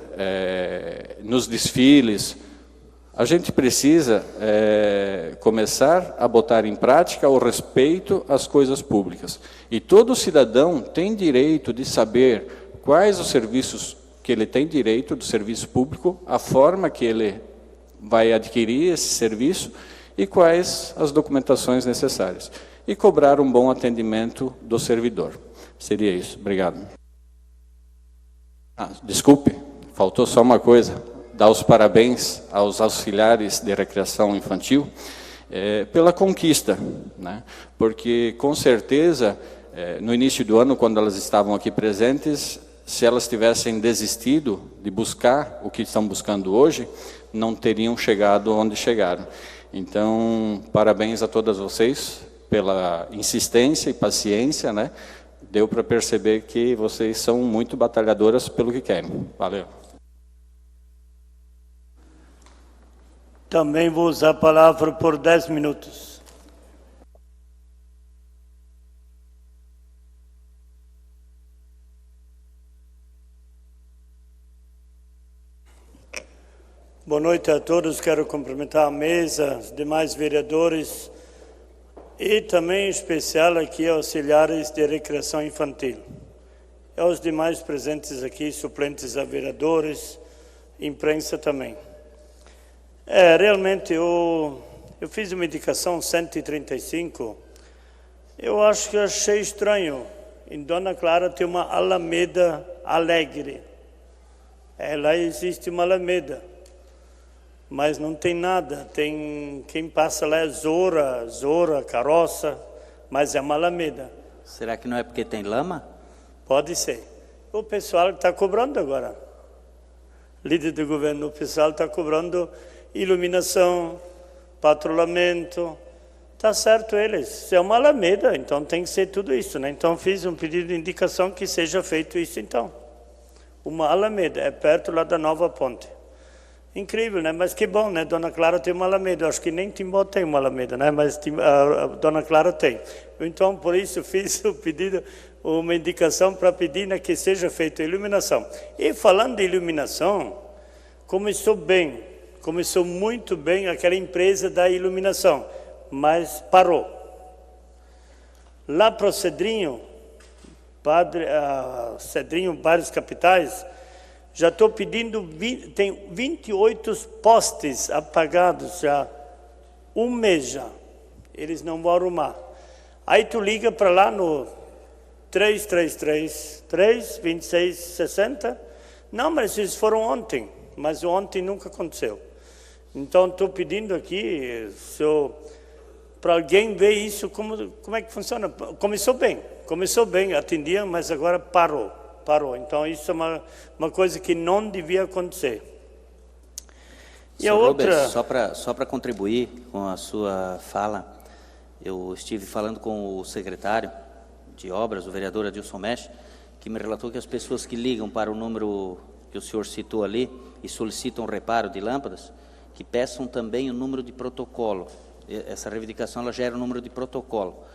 nos desfiles. A gente precisa começar a botar em prática o respeito às coisas públicas. E todo cidadão tem direito de saber quais os serviços que ele tem direito do serviço público, a forma que ele vai adquirir esse serviço e quais as documentações necessárias. E cobrar um bom atendimento do servidor. Seria isso. Obrigado. Desculpe, faltou só uma coisa. Dar os parabéns aos auxiliares de recreação infantil pela conquista, né? Porque, com certeza, no início do ano, quando elas estavam aqui presentes, se elas tivessem desistido de buscar o que estão buscando hoje, não teriam chegado onde chegaram. Então, parabéns a todas vocês pela insistência e paciência, né? Deu para perceber que vocês são muito batalhadoras pelo que querem. Valeu. Também vou usar a palavra por 10 minutos. Boa noite a todos, quero cumprimentar a mesa, os demais vereadores e também em especial aqui auxiliares de recreação infantil. E aos demais presentes aqui, suplentes a vereadores, imprensa também. Realmente eu fiz uma indicação 135, eu acho que achei estranho. Em Dona Clara tem uma Alameda Alegre. Lá existe uma Alameda. Mas não tem nada, quem passa lá é Zora, Carroça, mas é uma Alameda. Será que não é porque tem lama? Pode ser. O pessoal está cobrando agora. Líder do governo, o pessoal está cobrando iluminação, patrulhamento. Está certo eles. Se é uma Alameda, então tem que ser tudo isso, né? Então fiz um pedido de indicação que seja feito isso então. uma alameda, é perto lá da Nova Ponte. Incrível, né? Mas que bom, né? Dona Clara tem uma alameda. Acho que nem Timbó tem uma alameda, né? Mas a Dona Clara tem. Então, por isso, fiz o pedido, uma indicação para pedir, né, que seja feita a iluminação. E falando de iluminação, começou muito bem aquela empresa da iluminação, mas parou. Lá para o Cedrinho, Cedrinho, várias capitais, já estou pedindo, tem 28 postes apagados já, um mês já. Eles não vão arrumar. Aí tu liga para lá no 333-2660. Não, mas eles foram ontem. Mas ontem nunca aconteceu. Então estou pedindo aqui, para alguém ver isso, como é que funciona. Começou bem, atendia, mas agora parou. Então isso é uma coisa que não devia acontecer. E a outra... Robert, só para contribuir com a sua fala, eu estive falando com o secretário de obras, o vereador Adilson Mesh, que me relatou que as pessoas que ligam para o número que o senhor citou ali e solicitam reparo de lâmpadas, que peçam também o número de protocolo. Essa reivindicação ela gera o número de protocolo.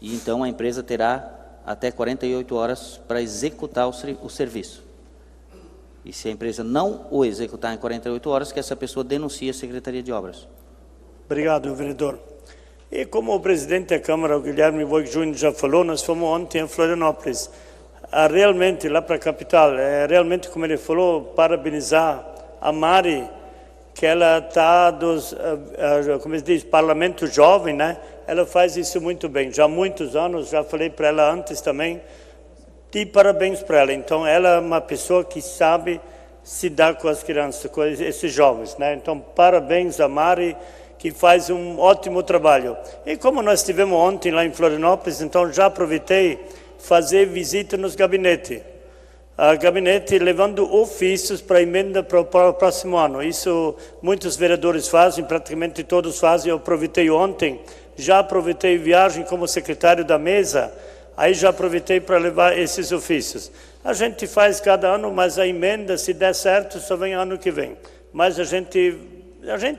E então a empresa terá até 48 horas para executar o serviço. E se a empresa não o executar em 48 horas, que essa pessoa denuncie a Secretaria de Obras. Obrigado, vereador. E como o presidente da Câmara, o Guilherme Boig Júnior, já falou, nós fomos ontem em Florianópolis. Realmente, lá para a capital, realmente, como ele falou, parabenizar a Mari, que ela está como se diz, parlamento jovem, né? Ela faz isso muito bem, já há muitos anos, já falei para ela antes também, e parabéns para ela. Então, ela é uma pessoa que sabe se dar com as crianças, com esses jovens, né? Então, parabéns a Mari, que faz um ótimo trabalho. E como nós estivemos ontem lá em Florianópolis, então já aproveitei fazer visita nos gabinetes. Gabinete levando ofícios para emenda para o próximo ano. Isso muitos vereadores fazem, praticamente todos fazem. Eu aproveitei ontem, já aproveitei viagem como secretário da mesa, aí já aproveitei para levar esses ofícios. A gente faz cada ano, mas a emenda, se der certo, só vem ano que vem. Mas a gente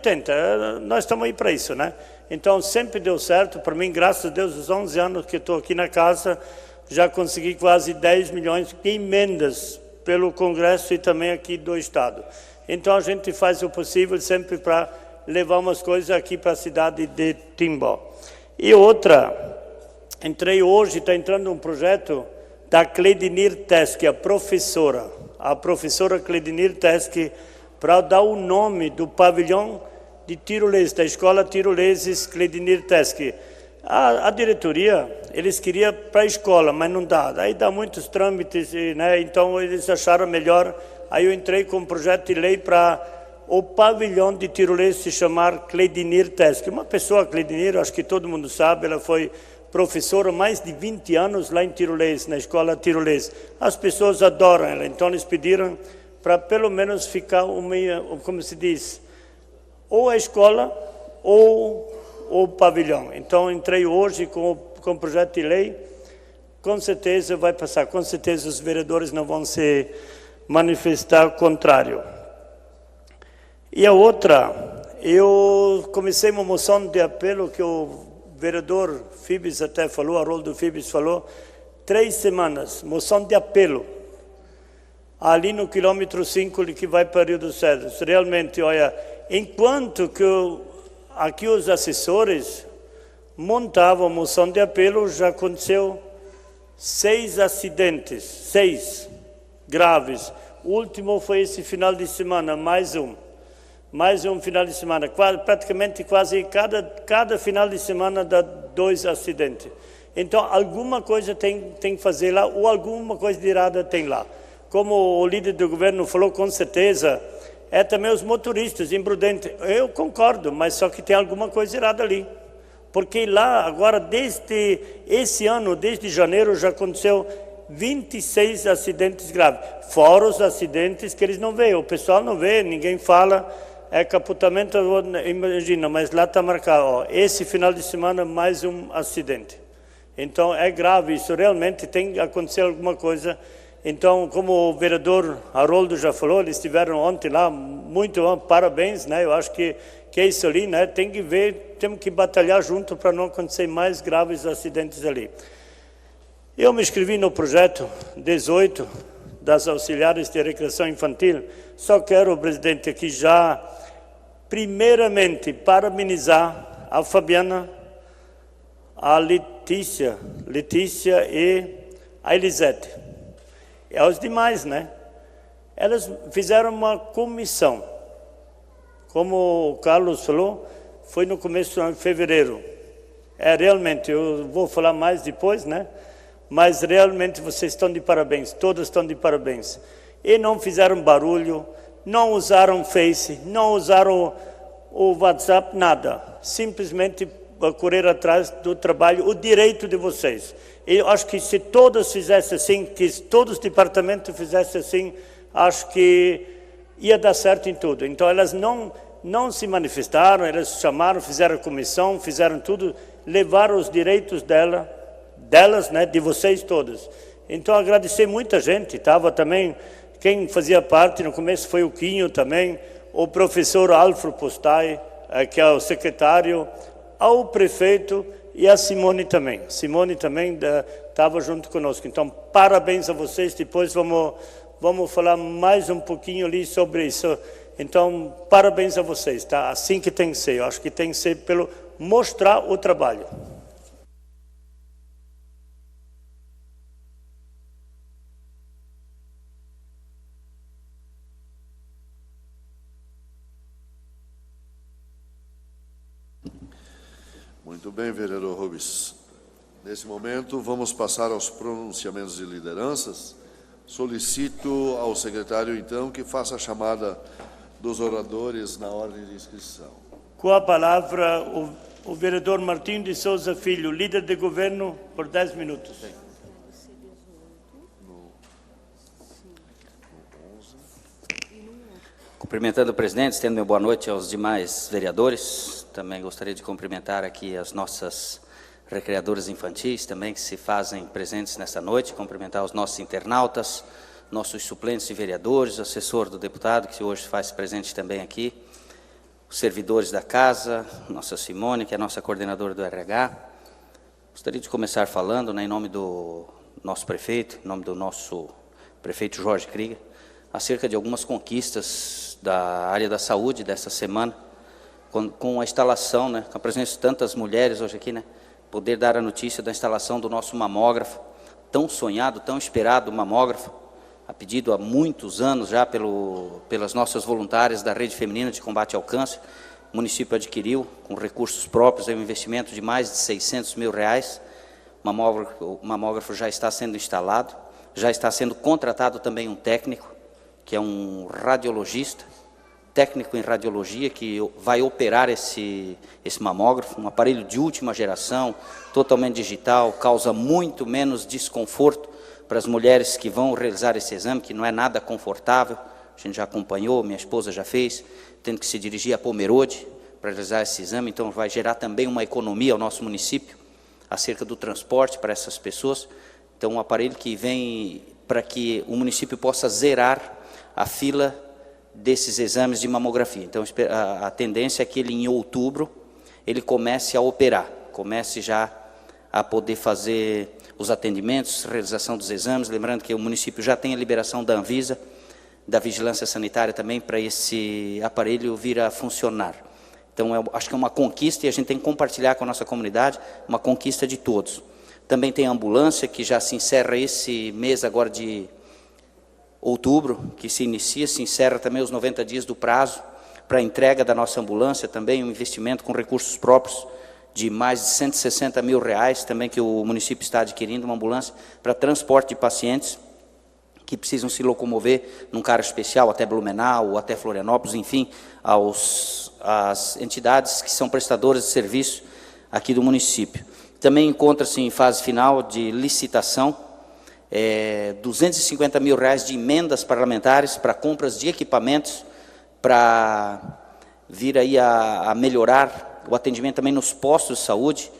tenta, nós estamos aí para isso, né? Então, sempre deu certo. Para mim, graças a Deus, os 11 anos que estou aqui na casa, já consegui quase 10 milhões de emendas pelo Congresso e também aqui do Estado. Então, a gente faz o possível sempre para levar umas coisas aqui para a cidade de Timbó. E outra, entrei hoje, está entrando um projeto da Cledinir Teske, a professora Cledinir Teske, para dar o nome do pavilhão de tirolês, da Escola Tiroleses Cledinir Teske. A diretoria, eles queriam para a escola, mas não dá. Aí dá muitos trâmites, né? Então eles acharam melhor. Aí eu entrei com um projeto de lei para o pavilhão de tirolês se chamar Cledinir Teske. Uma pessoa, Cledinir, acho que todo mundo sabe, ela foi professora há mais de 20 anos lá em Tirolês, na Escola Tirolês. As pessoas adoram ela, então eles pediram para pelo menos ficar como se diz, ou a escola ou o pavilhão. Então, entrei hoje com o projeto de lei, com certeza vai passar, com certeza os vereadores não vão se manifestar ao contrário. E a outra, eu comecei uma moção de apelo que o vereador Fibes até falou, Haroldo Fibes falou, 3 semanas, moção de apelo, ali no quilômetro 5 que vai para Rio dos Cedros. Realmente, olha, enquanto que aqui os assessores montavam moção de apelo, já aconteceu 6 acidentes, 6 graves. O último foi esse final de semana, mais um final de semana. Praticamente quase cada final de semana dá 2 acidentes. Então, alguma coisa tem que fazer lá, ou alguma coisa de errada tem lá. Como o líder do governo falou, com certeza, é também os motoristas imprudentes. Eu concordo, mas só que tem alguma coisa errada ali. Porque lá, agora, desde esse ano, desde janeiro, já aconteceu 26 acidentes graves. Fora os acidentes que eles não veem, o pessoal não vê, ninguém fala, é capotamento, imagina, mas lá está marcado, ó, esse final de semana mais um acidente. Então, é grave isso, realmente tem que acontecer alguma coisa Então, como o vereador Haroldo já falou, eles estiveram ontem lá, muito bom, parabéns, né? Eu acho que é isso ali, né? Tem que ver, temos que batalhar junto para não acontecer mais graves acidentes ali. Eu me inscrevi no projeto 18 das auxiliares de recreação infantil. Só quero, presidente, aqui já, primeiramente, parabenizar a Fabiana, a Letícia e a Elisete. E aos demais, né? Elas fizeram uma comissão. Como o Carlos falou, foi no começo de fevereiro. Realmente, eu vou falar mais depois, né? Mas realmente vocês estão de parabéns, todos estão de parabéns. E não fizeram barulho, não usaram Face, não usaram o WhatsApp, nada. Simplesmente correr atrás do trabalho, o direito de vocês. Eu acho que se todos fizessem assim, que todos os departamentos fizessem assim, acho que ia dar certo em tudo. Então elas não se manifestaram, elas chamaram, fizeram comissão, fizeram tudo, levaram os direitos delas, né, de vocês todos. Então agradecer muita gente, estava também, quem fazia parte no começo foi o Quinho também, o professor Alfredo Postai, que é o secretário, ao prefeito e a Simone também. Simone também estava junto conosco. Então, parabéns a vocês. Depois vamos falar mais um pouquinho ali sobre isso. Então, parabéns a vocês. Tá? Assim que tem que ser. Eu acho que tem que ser pelo mostrar o trabalho. Muito bem, vereador Rubens. Nesse momento, vamos passar aos pronunciamentos de lideranças. Solicito ao secretário, então, que faça a chamada dos oradores na ordem de inscrição. Com a palavra, o vereador Martinho de Souza Filho, líder de governo, por 10 minutos. Cumprimentando o presidente, estendo uma boa noite aos demais vereadores. Também gostaria de cumprimentar aqui as nossas recreadoras infantis também que se fazem presentes nesta noite, cumprimentar os nossos internautas, nossos suplentes de vereadores, o assessor do deputado que hoje faz presente também aqui, os servidores da casa, nossa Simone, que é a nossa coordenadora do RH. Gostaria de começar falando, né, em nome do nosso prefeito, em nome do nosso prefeito Jorge Krieger, acerca de algumas conquistas da área da saúde dessa semana, com a instalação, né, com a presença de tantas mulheres hoje aqui, né, poder dar a notícia da instalação do nosso mamógrafo, tão sonhado, tão esperado mamógrafo, a pedido há muitos anos já pelas nossas voluntárias da Rede Feminina de Combate ao Câncer. O município adquiriu, com recursos próprios, um investimento de mais de R$600 mil. O mamógrafo já está sendo instalado, já está sendo contratado também um técnico, que é um radiologista, técnico em radiologia, que vai operar esse mamógrafo, um aparelho de última geração, totalmente digital, causa muito menos desconforto para as mulheres que vão realizar esse exame, que não é nada confortável. A gente já acompanhou, minha esposa já fez, tendo que se dirigir a Pomerode para realizar esse exame, então vai gerar também uma economia ao nosso município, acerca do transporte para essas pessoas. Então, um aparelho que vem para que o município possa zerar a fila desses exames de mamografia. Então, a tendência é que ele, em outubro, ele comece a operar, comece já a poder fazer os atendimentos, realização dos exames. Lembrando que o município já tem a liberação da Anvisa, da Vigilância Sanitária também, para esse aparelho vir a funcionar. Então, eu acho que é uma conquista e a gente tem que compartilhar com a nossa comunidade, uma conquista de todos. Também tem a ambulância, que já se encerra esse mês agora de outubro, que se encerra também os 90 dias do prazo para a entrega da nossa ambulância, também um investimento com recursos próprios de mais de R$160 mil, também que o município está adquirindo, uma ambulância para transporte de pacientes que precisam se locomover num carro especial até Blumenau ou até Florianópolis, enfim, às entidades que são prestadoras de serviço aqui do município. Também encontra-se em fase final de licitação, R$250 mil de emendas parlamentares para compras de equipamentos, para vir aí a melhorar o atendimento também nos postos de saúde,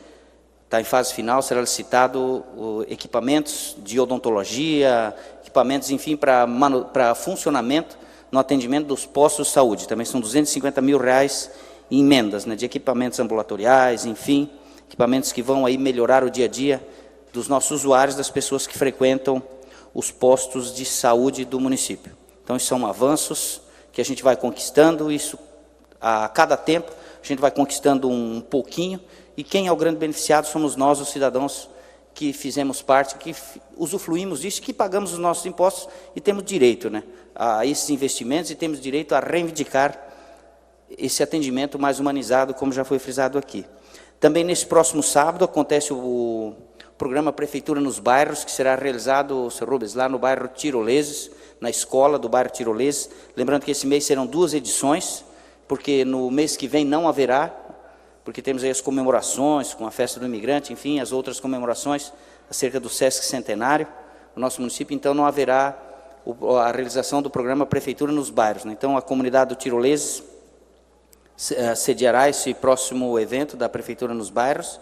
está em fase final, será licitado equipamentos de odontologia, equipamentos, enfim, para funcionamento no atendimento dos postos de saúde. Também são R$250 mil em emendas, né, de equipamentos ambulatoriais, enfim, equipamentos que vão aí melhorar o dia a dia dos nossos usuários, das pessoas que frequentam os postos de saúde do município. Então, isso são avanços que a gente vai conquistando, isso a cada tempo, a gente vai conquistando um pouquinho, e quem é o grande beneficiado somos nós, os cidadãos que fizemos parte, que usufruímos disso, que pagamos os nossos impostos e temos direito, né, a esses investimentos e temos direito a reivindicar esse atendimento mais humanizado, como já foi frisado aqui. Também nesse próximo sábado acontece o programa Prefeitura nos Bairros, que será realizado, Sr. Rubens, lá no bairro Tiroleses, na escola do bairro Tiroleses. Lembrando que esse mês serão 2 edições, porque no mês que vem não haverá, porque temos aí as comemorações com a festa do imigrante, enfim, as outras comemorações acerca do Sesc Centenário, no nosso município, então não haverá a realização do programa Prefeitura nos Bairros, né? Então a comunidade do Tiroleses sediará esse próximo evento da Prefeitura nos Bairros,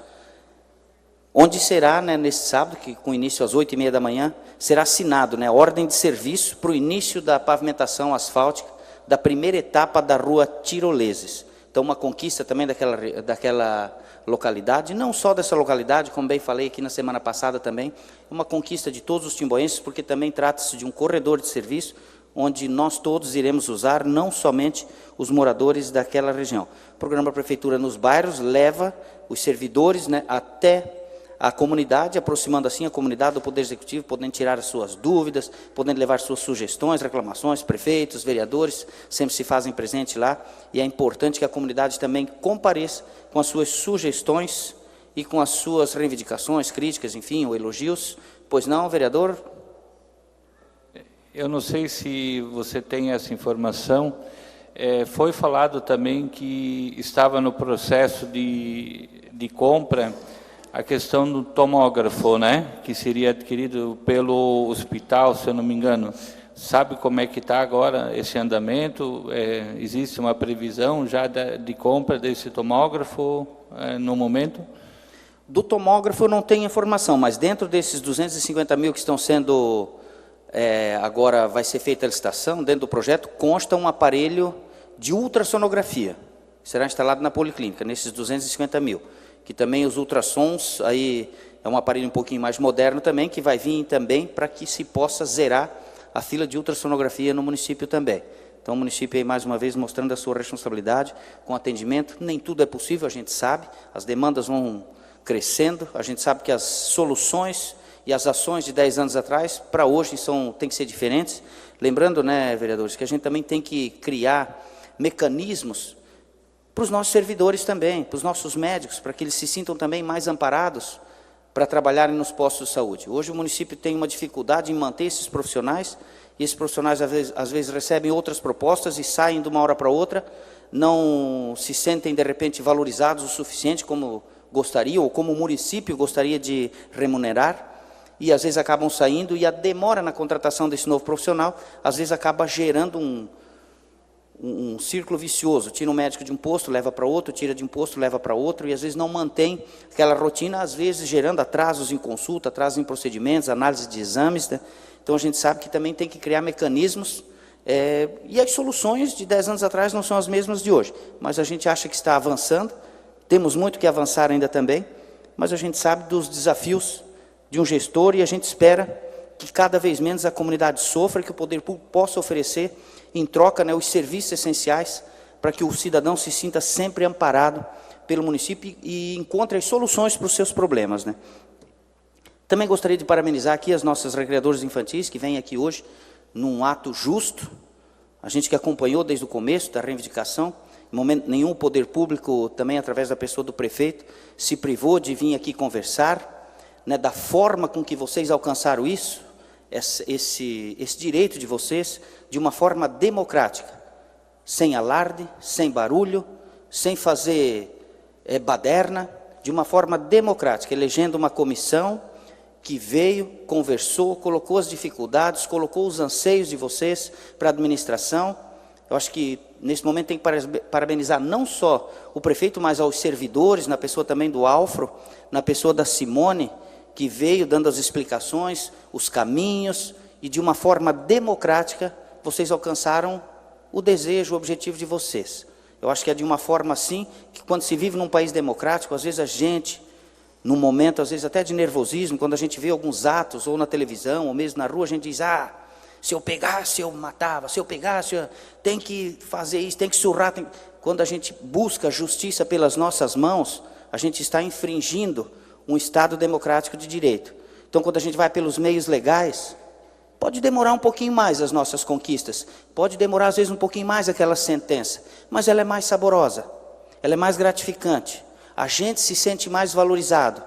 onde será, né, nesse sábado, que com início às 8h30 da manhã, será assinado, né, a ordem de serviço para o início da pavimentação asfáltica da primeira etapa da rua Tiroleses. Então, uma conquista também daquela localidade, não só dessa localidade, como bem falei aqui na semana passada também, uma conquista de todos os timboenses, porque também trata-se de um corredor de serviço, onde nós todos iremos usar, não somente os moradores daquela região. O programa Prefeitura nos Bairros leva os servidores, né, até a comunidade, aproximando assim a comunidade do Poder Executivo, podendo tirar as suas dúvidas, podendo levar suas sugestões, reclamações, prefeitos, vereadores, sempre se fazem presente lá, e é importante que a comunidade também compareça com as suas sugestões e com as suas reivindicações, críticas, enfim, ou elogios. Pois não, vereador? Eu não sei se você tem essa informação, foi falado também que estava no processo de compra a questão do tomógrafo, né, que seria adquirido pelo hospital, se eu não me engano. Sabe como é que está agora esse andamento? Existe uma previsão já de compra desse tomógrafo no momento? Do tomógrafo eu não tenho informação, mas dentro desses 250 mil que estão sendo, agora vai ser feita a licitação, dentro do projeto, consta um aparelho de ultrassonografia, será instalado na Policlínica, nesses 250 mil. Que também os ultrassons, aí é um aparelho um pouquinho mais moderno também, que vai vir também para que se possa zerar a fila de ultrassonografia no município também. Então o município aí mais uma vez mostrando a sua responsabilidade com atendimento, nem tudo é possível, a gente sabe, as demandas vão crescendo, a gente sabe que as soluções e as ações de 10 anos atrás, para hoje, tem que ser diferentes. Lembrando, né, vereadores, que a gente também tem que criar mecanismos para os nossos servidores também, para os nossos médicos, para que eles se sintam também mais amparados para trabalharem nos postos de saúde. Hoje o município tem uma dificuldade em manter esses profissionais, e esses profissionais às vezes recebem outras propostas e saem de uma hora para outra, não se sentem de repente valorizados o suficiente como gostariam, ou como o município gostaria de remunerar, e às vezes acabam saindo, e a demora na contratação desse novo profissional, às vezes acaba gerando um círculo vicioso, tira um médico de um posto, leva para outro, tira de um posto, leva para outro, e às vezes não mantém aquela rotina, às vezes gerando atrasos em consulta, atrasos em procedimentos, análise de exames, né? Então a gente sabe que também tem que criar mecanismos, e as soluções de 10 anos atrás não são as mesmas de hoje, mas a gente acha que está avançando, temos muito que avançar ainda também, mas a gente sabe dos desafios de um gestor, e a gente espera que cada vez menos a comunidade sofra, que o poder público possa oferecer em troca, né, os serviços essenciais para que o cidadão se sinta sempre amparado pelo município e encontre as soluções para os seus problemas, né. Também gostaria de parabenizar aqui as nossas recreadoras infantis que vêm aqui hoje num ato justo, a gente que acompanhou desde o começo da reivindicação, em momento nenhum o poder público, também através da pessoa do prefeito, se privou de vir aqui conversar, né, da forma com que vocês alcançaram isso, esse direito de vocês, de uma forma democrática, sem alarde, sem barulho, sem fazer baderna, de uma forma democrática, elegendo uma comissão que veio, conversou, colocou as dificuldades, colocou os anseios de vocês para a administração, Eu acho que, nesse momento, tem que parabenizar não só o prefeito, mas aos servidores, na pessoa também do Alfro, na pessoa da Simone, que veio dando as explicações, os caminhos, e de uma forma democrática, vocês alcançaram o desejo, o objetivo de vocês. Eu acho que é de uma forma assim, que quando se vive num país democrático, às vezes a gente, num momento, às vezes até de nervosismo, quando a gente vê alguns atos, ou na televisão, ou mesmo na rua, a gente diz, se eu pegasse, eu matava, se eu pegasse, tem que fazer isso, tem que surrar. Quando a gente busca justiça pelas nossas mãos, a gente está infringindo um Estado democrático de direito. Então, quando a gente vai pelos meios legais, pode demorar um pouquinho mais as nossas conquistas, pode demorar às vezes um pouquinho mais aquela sentença, mas ela é mais saborosa, ela é mais gratificante. A gente se sente mais valorizado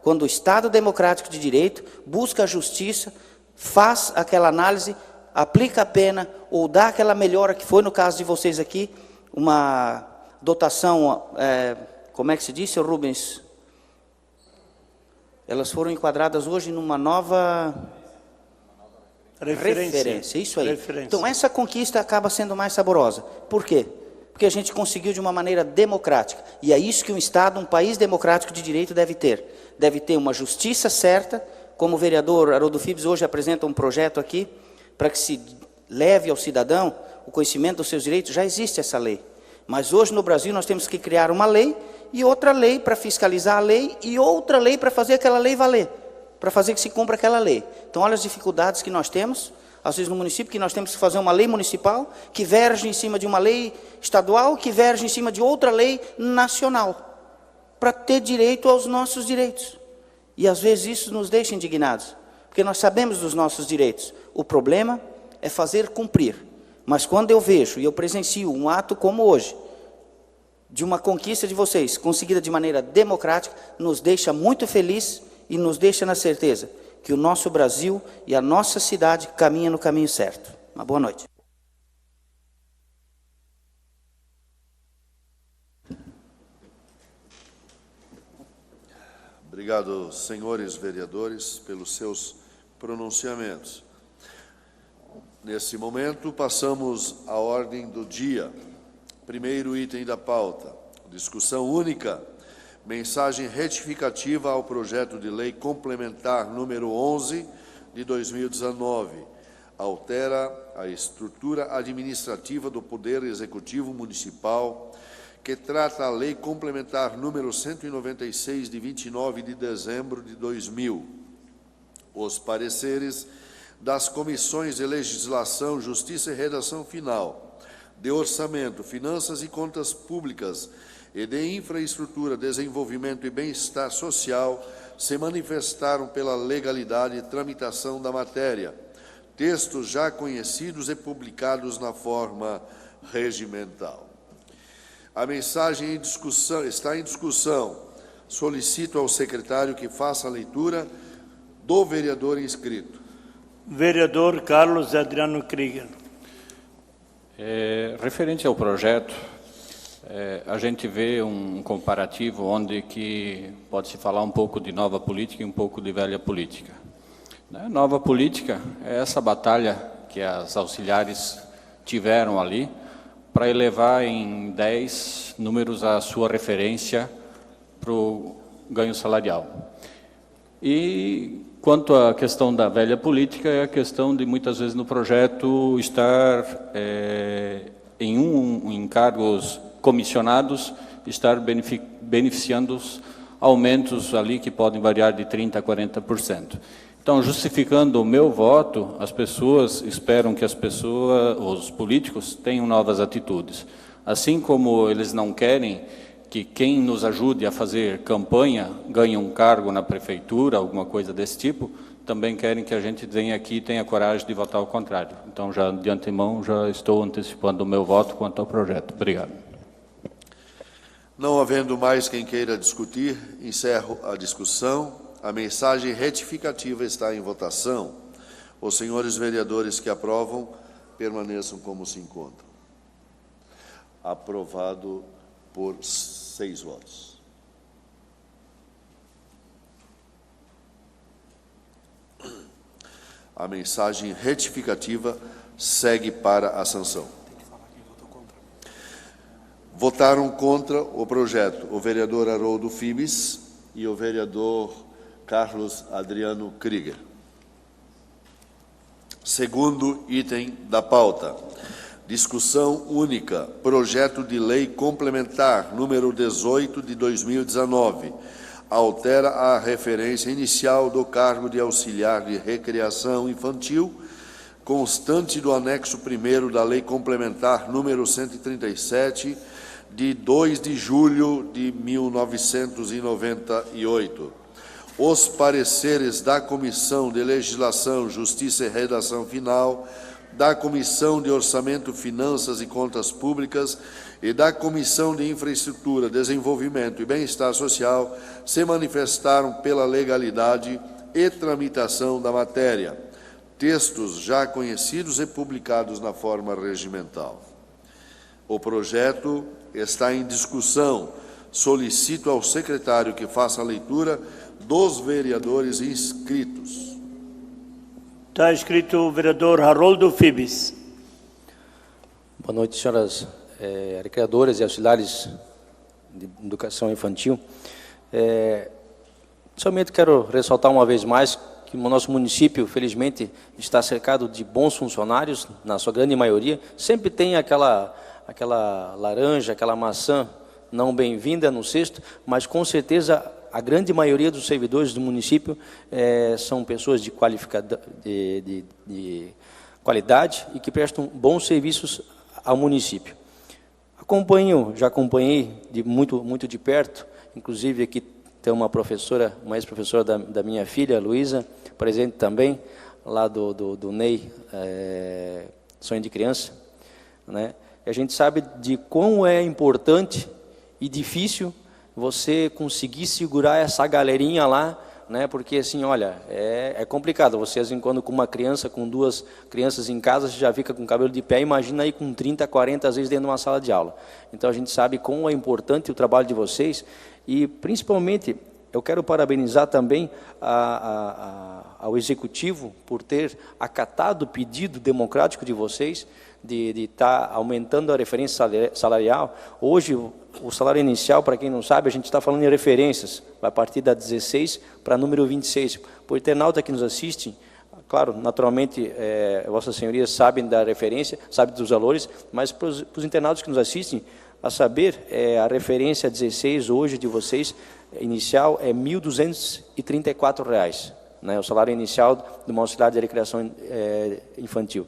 quando o Estado democrático de direito busca a justiça, faz aquela análise, aplica a pena ou dá aquela melhora que foi no caso de vocês aqui, uma dotação, como é que se diz, Sr. Rubens? Elas foram enquadradas hoje numa nova referência. Isso aí. Referência. Então, essa conquista acaba sendo mais saborosa. Por quê? Porque a gente conseguiu de uma maneira democrática. E é isso que um Estado, um país democrático de direito deve ter. Deve ter uma justiça certa, como o vereador Haroldo Fibes hoje apresenta um projeto aqui, para que se leve ao cidadão o conhecimento dos seus direitos. Já existe essa lei. Mas hoje no Brasil nós temos que criar uma lei e outra lei para fiscalizar a lei e outra lei para fazer aquela lei valer, para fazer que se cumpra aquela lei. Então, olha as dificuldades que nós temos, às vezes no município, que nós temos que fazer uma lei municipal que verge em cima de uma lei estadual, que verge em cima de outra lei nacional, para ter direito aos nossos direitos. E às vezes isso nos deixa indignados, porque nós sabemos dos nossos direitos. O problema é fazer cumprir. Mas quando eu vejo e eu presencio um ato como hoje, de uma conquista de vocês, conseguida de maneira democrática, nos deixa muito feliz e nos deixa na certeza que o nosso Brasil e a nossa cidade caminham no caminho certo. Uma boa noite. Obrigado, senhores vereadores, pelos seus pronunciamentos. Nesse momento, passamos à ordem do dia. Primeiro item da pauta, discussão única, mensagem retificativa ao projeto de lei complementar número 11 de 2019. Altera a estrutura administrativa do Poder Executivo Municipal, que trata a lei complementar número 196 de 29 de dezembro de 2000. Os pareceres das comissões de Legislação, Justiça e Redação Final, de Orçamento, Finanças e Contas Públicas e de Infraestrutura, Desenvolvimento e Bem-Estar Social se manifestaram pela legalidade e tramitação da matéria. Textos já conhecidos e publicados na forma regimental. A mensagem em discussão, está em discussão. Solicito ao secretário que faça a leitura do vereador inscrito. Vereador Carlos Adriano Krieger. Referente ao projeto, a gente vê um comparativo onde que pode-se falar um pouco de nova política e um pouco de velha política. Nova política é essa batalha que as auxiliares tiveram ali para elevar em 10 números a sua referência para o ganho salarial. E quanto à questão da velha política, é a questão de muitas vezes no projeto estar em cargos comissionados, estar beneficiando os aumentos ali que podem variar de 30% a 40%. Então, justificando o meu voto, as pessoas esperam que os políticos tenham novas atitudes. Assim como eles não querem que quem nos ajude a fazer campanha ganhe um cargo na prefeitura, alguma coisa desse tipo, também querem que a gente venha aqui e tenha coragem de votar ao contrário. Então, já de antemão, já estou antecipando o meu voto quanto ao projeto. Obrigado. Não havendo mais quem queira discutir, encerro a discussão. A mensagem retificativa está em votação. Os senhores vereadores que aprovam, permaneçam como se encontram. Aprovado por 6 votos. A mensagem retificativa segue para a sanção. Votaram contra o projeto o vereador Haroldo Fibes e o vereador Carlos Adriano Krieger. Segundo item da pauta, discussão única, projeto de lei complementar número 18 de 2019, altera a referência inicial do cargo de auxiliar de recreação infantil, constante do anexo 1º da lei complementar número 137, de 2 de julho de 1998. Os pareceres da Comissão de Legislação, Justiça e Redação Final, da Comissão de Orçamento, Finanças e Contas Públicas e da Comissão de Infraestrutura, Desenvolvimento e Bem-Estar Social se manifestaram pela legalidade e tramitação da matéria. Textos já conhecidos e publicados na forma regimental. O projeto está em discussão. Solicito ao secretário que faça a leitura dos vereadores inscritos. Está escrito o vereador Haroldo Fibes. Boa noite, senhoras recreadoras e auxiliares de educação infantil. Somente quero ressaltar uma vez mais que o nosso município, felizmente, está cercado de bons funcionários, na sua grande maioria. Sempre tem aquela laranja, aquela maçã não bem-vinda no cesto, mas com certeza a grande maioria dos servidores do município são pessoas de qualidade e que prestam bons serviços ao município. Já acompanhei muito de perto, inclusive aqui tem uma professora, uma ex-professora da minha filha, Luísa, presente também, lá do NEI, Sonho de Criança, né? E a gente sabe de quão é importante e difícil você conseguir segurar essa galerinha lá, né? Porque assim, olha, é complicado. Você, assim, quando com uma criança, com 2 crianças em casa, você já fica com o cabelo de pé, imagina aí com 30, 40, às vezes dentro de uma sala de aula. Então a gente sabe como é importante o trabalho de vocês e, principalmente, eu quero parabenizar também ao Executivo por ter acatado o pedido democrático de vocês de estar aumentando a referência salarial. Hoje, o salário inicial, para quem não sabe, a gente está falando em referências, vai partir da 16 para número 26. Por internauta que nos assiste, claro, naturalmente, vossas senhorias sabem da referência, sabem dos valores, mas para os internautas que nos assistem, a saber, a referência 16 hoje de vocês, inicial, é R$ 1.234, né, o salário inicial de uma auxiliar de recreação infantil.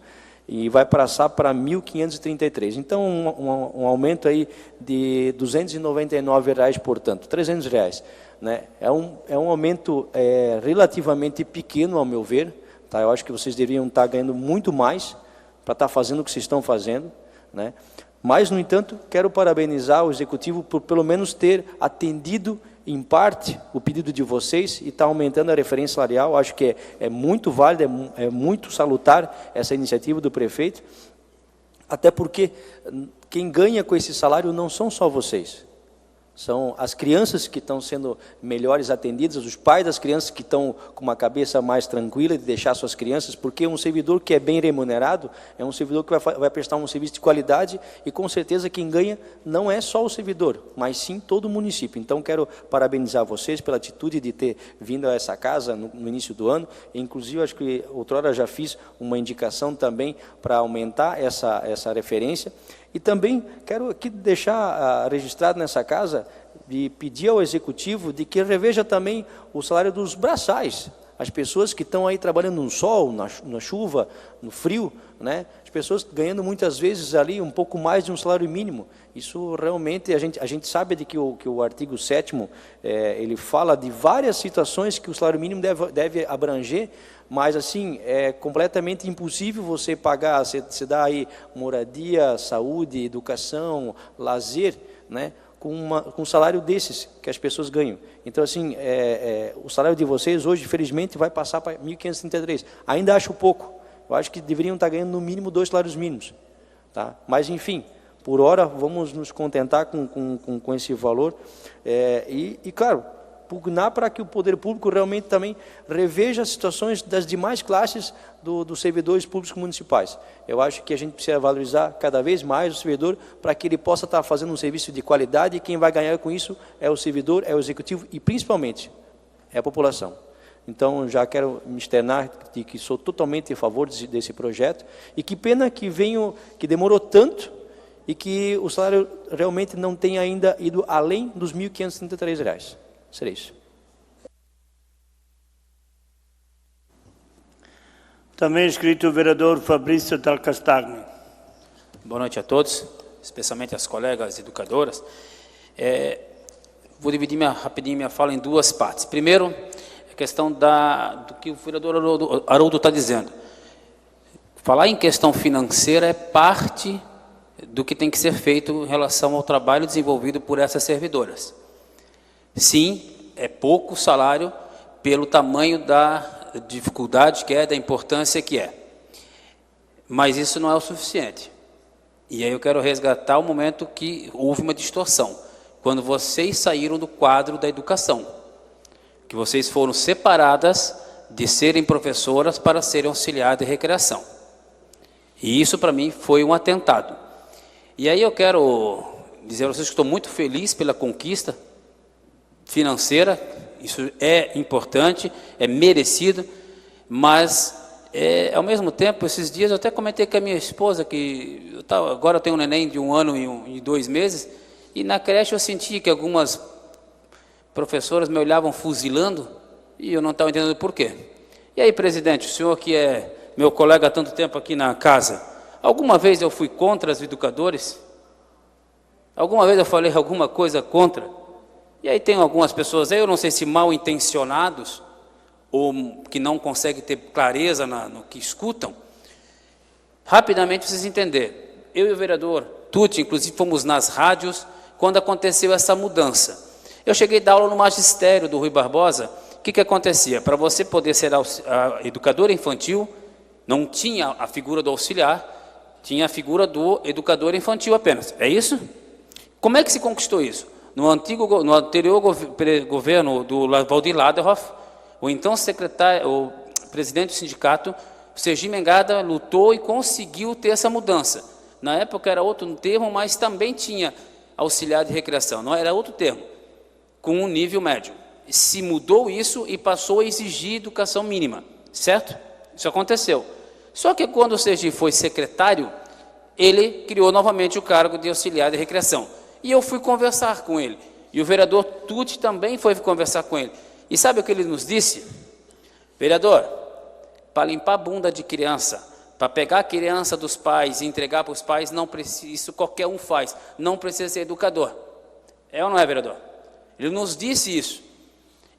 E vai passar para R$ 1.533. Então, um aumento aí de R$ 299, portanto, R$ 300. Né? É um aumento relativamente pequeno, ao meu ver. Tá? Eu acho que vocês deveriam estar ganhando muito mais para estar fazendo o que vocês estão fazendo. Né? Mas, no entanto, quero parabenizar o Executivo por pelo menos ter atendido em parte o pedido de vocês e está aumentando a referência salarial. Acho que é muito válido, é muito salutar essa iniciativa do prefeito, até porque quem ganha com esse salário não são só vocês, são as crianças que estão sendo melhores atendidas, os pais das crianças que estão com uma cabeça mais tranquila de deixar suas crianças, porque um servidor que é bem remunerado é um servidor que vai prestar um serviço de qualidade e com certeza quem ganha não é só o servidor, mas sim todo o município. Então quero parabenizar vocês pela atitude de ter vindo a essa casa no início do ano, inclusive acho que outrora já fiz uma indicação também para aumentar essa referência. E também quero aqui deixar registrado nessa casa de pedir ao Executivo de que reveja também o salário dos braçais, as pessoas que estão aí trabalhando no sol, na chuva, no frio, né? As pessoas ganhando muitas vezes ali um pouco mais de um salário mínimo. Isso realmente, a gente sabe de que o artigo 7º, ele fala de várias situações que o salário mínimo deve abranger, mas assim, é completamente impossível você pagar, você dá aí moradia, saúde, educação, lazer, né? Com um salário desses que as pessoas ganham. Então, assim, o salário de vocês hoje, infelizmente, vai passar para 1.533. Ainda acho pouco. Eu acho que deveriam estar ganhando no mínimo 2 salários mínimos. Tá? Mas, enfim, por hora, vamos nos contentar com esse valor. E, claro, pugnar para que o poder público realmente também reveja as situações das demais classes dos servidores públicos municipais. Eu acho que a gente precisa valorizar cada vez mais o servidor para que ele possa estar fazendo um serviço de qualidade, e quem vai ganhar com isso é o servidor, é o executivo e, principalmente, é a população. Então, já quero me externar de que sou totalmente a favor desse projeto, e que pena que que demorou tanto e que o salário realmente não tenha ainda ido além dos R$ 1.533. Seria isso. Também inscrito o vereador Fabrício Del Castagni. Boa noite a todos, especialmente as colegas educadoras. Vou dividir rapidinho minha fala em duas partes. Primeiro, a questão do que o vereador Haroldo está dizendo. Falar em questão financeira é parte do que tem que ser feito em relação ao trabalho desenvolvido por essas servidoras. Sim, é pouco salário pelo tamanho da dificuldade que é, da importância que é. Mas isso não é o suficiente. E aí eu quero resgatar o momento que houve uma distorção. Quando vocês saíram do quadro da educação. Que vocês foram separadas de serem professoras para serem auxiliares de recreação. E isso para mim foi um atentado. E aí eu quero dizer a vocês que estou muito feliz pela conquista financeira, isso é importante, é merecido, mas ao mesmo tempo, esses dias eu até comentei com a minha esposa que agora eu tenho um neném de 1 ano e 2 meses, e na creche eu senti que algumas professoras me olhavam fuzilando e eu não estava entendendo por quê. E aí, presidente, o senhor que é meu colega há tanto tempo aqui na casa, alguma vez eu fui contra os educadores? Alguma vez eu falei alguma coisa contra? E aí tem algumas pessoas aí, eu não sei se mal intencionados, ou que não conseguem ter clareza no que escutam. Rapidamente vocês entenderem. Eu e o vereador Tucci, inclusive, fomos nas rádios quando aconteceu essa mudança. Eu cheguei a dar aula no magistério do Rui Barbosa. O que acontecia? Para você poder ser educadora infantil, não tinha a figura do auxiliar, tinha a figura do educador infantil apenas. É isso? Como é que se conquistou isso? No anterior governo do Valdir Laderhoff, o então o presidente do sindicato, o Sergi Mengada, lutou e conseguiu ter essa mudança. Na época era outro termo, mas também tinha auxiliar de recreação, não era outro termo, com um nível médio. Se mudou isso e passou a exigir educação mínima, certo? Isso aconteceu. Só que quando o Sergi foi secretário, ele criou novamente o cargo de auxiliar de recreação. E eu fui conversar com ele. E o vereador Tucci também foi conversar com ele. E sabe o que ele nos disse? Vereador, para limpar a bunda de criança, para pegar a criança dos pais e entregar para os pais, não precisa, isso qualquer um faz, não precisa ser educador. É ou não é, vereador? Ele nos disse isso.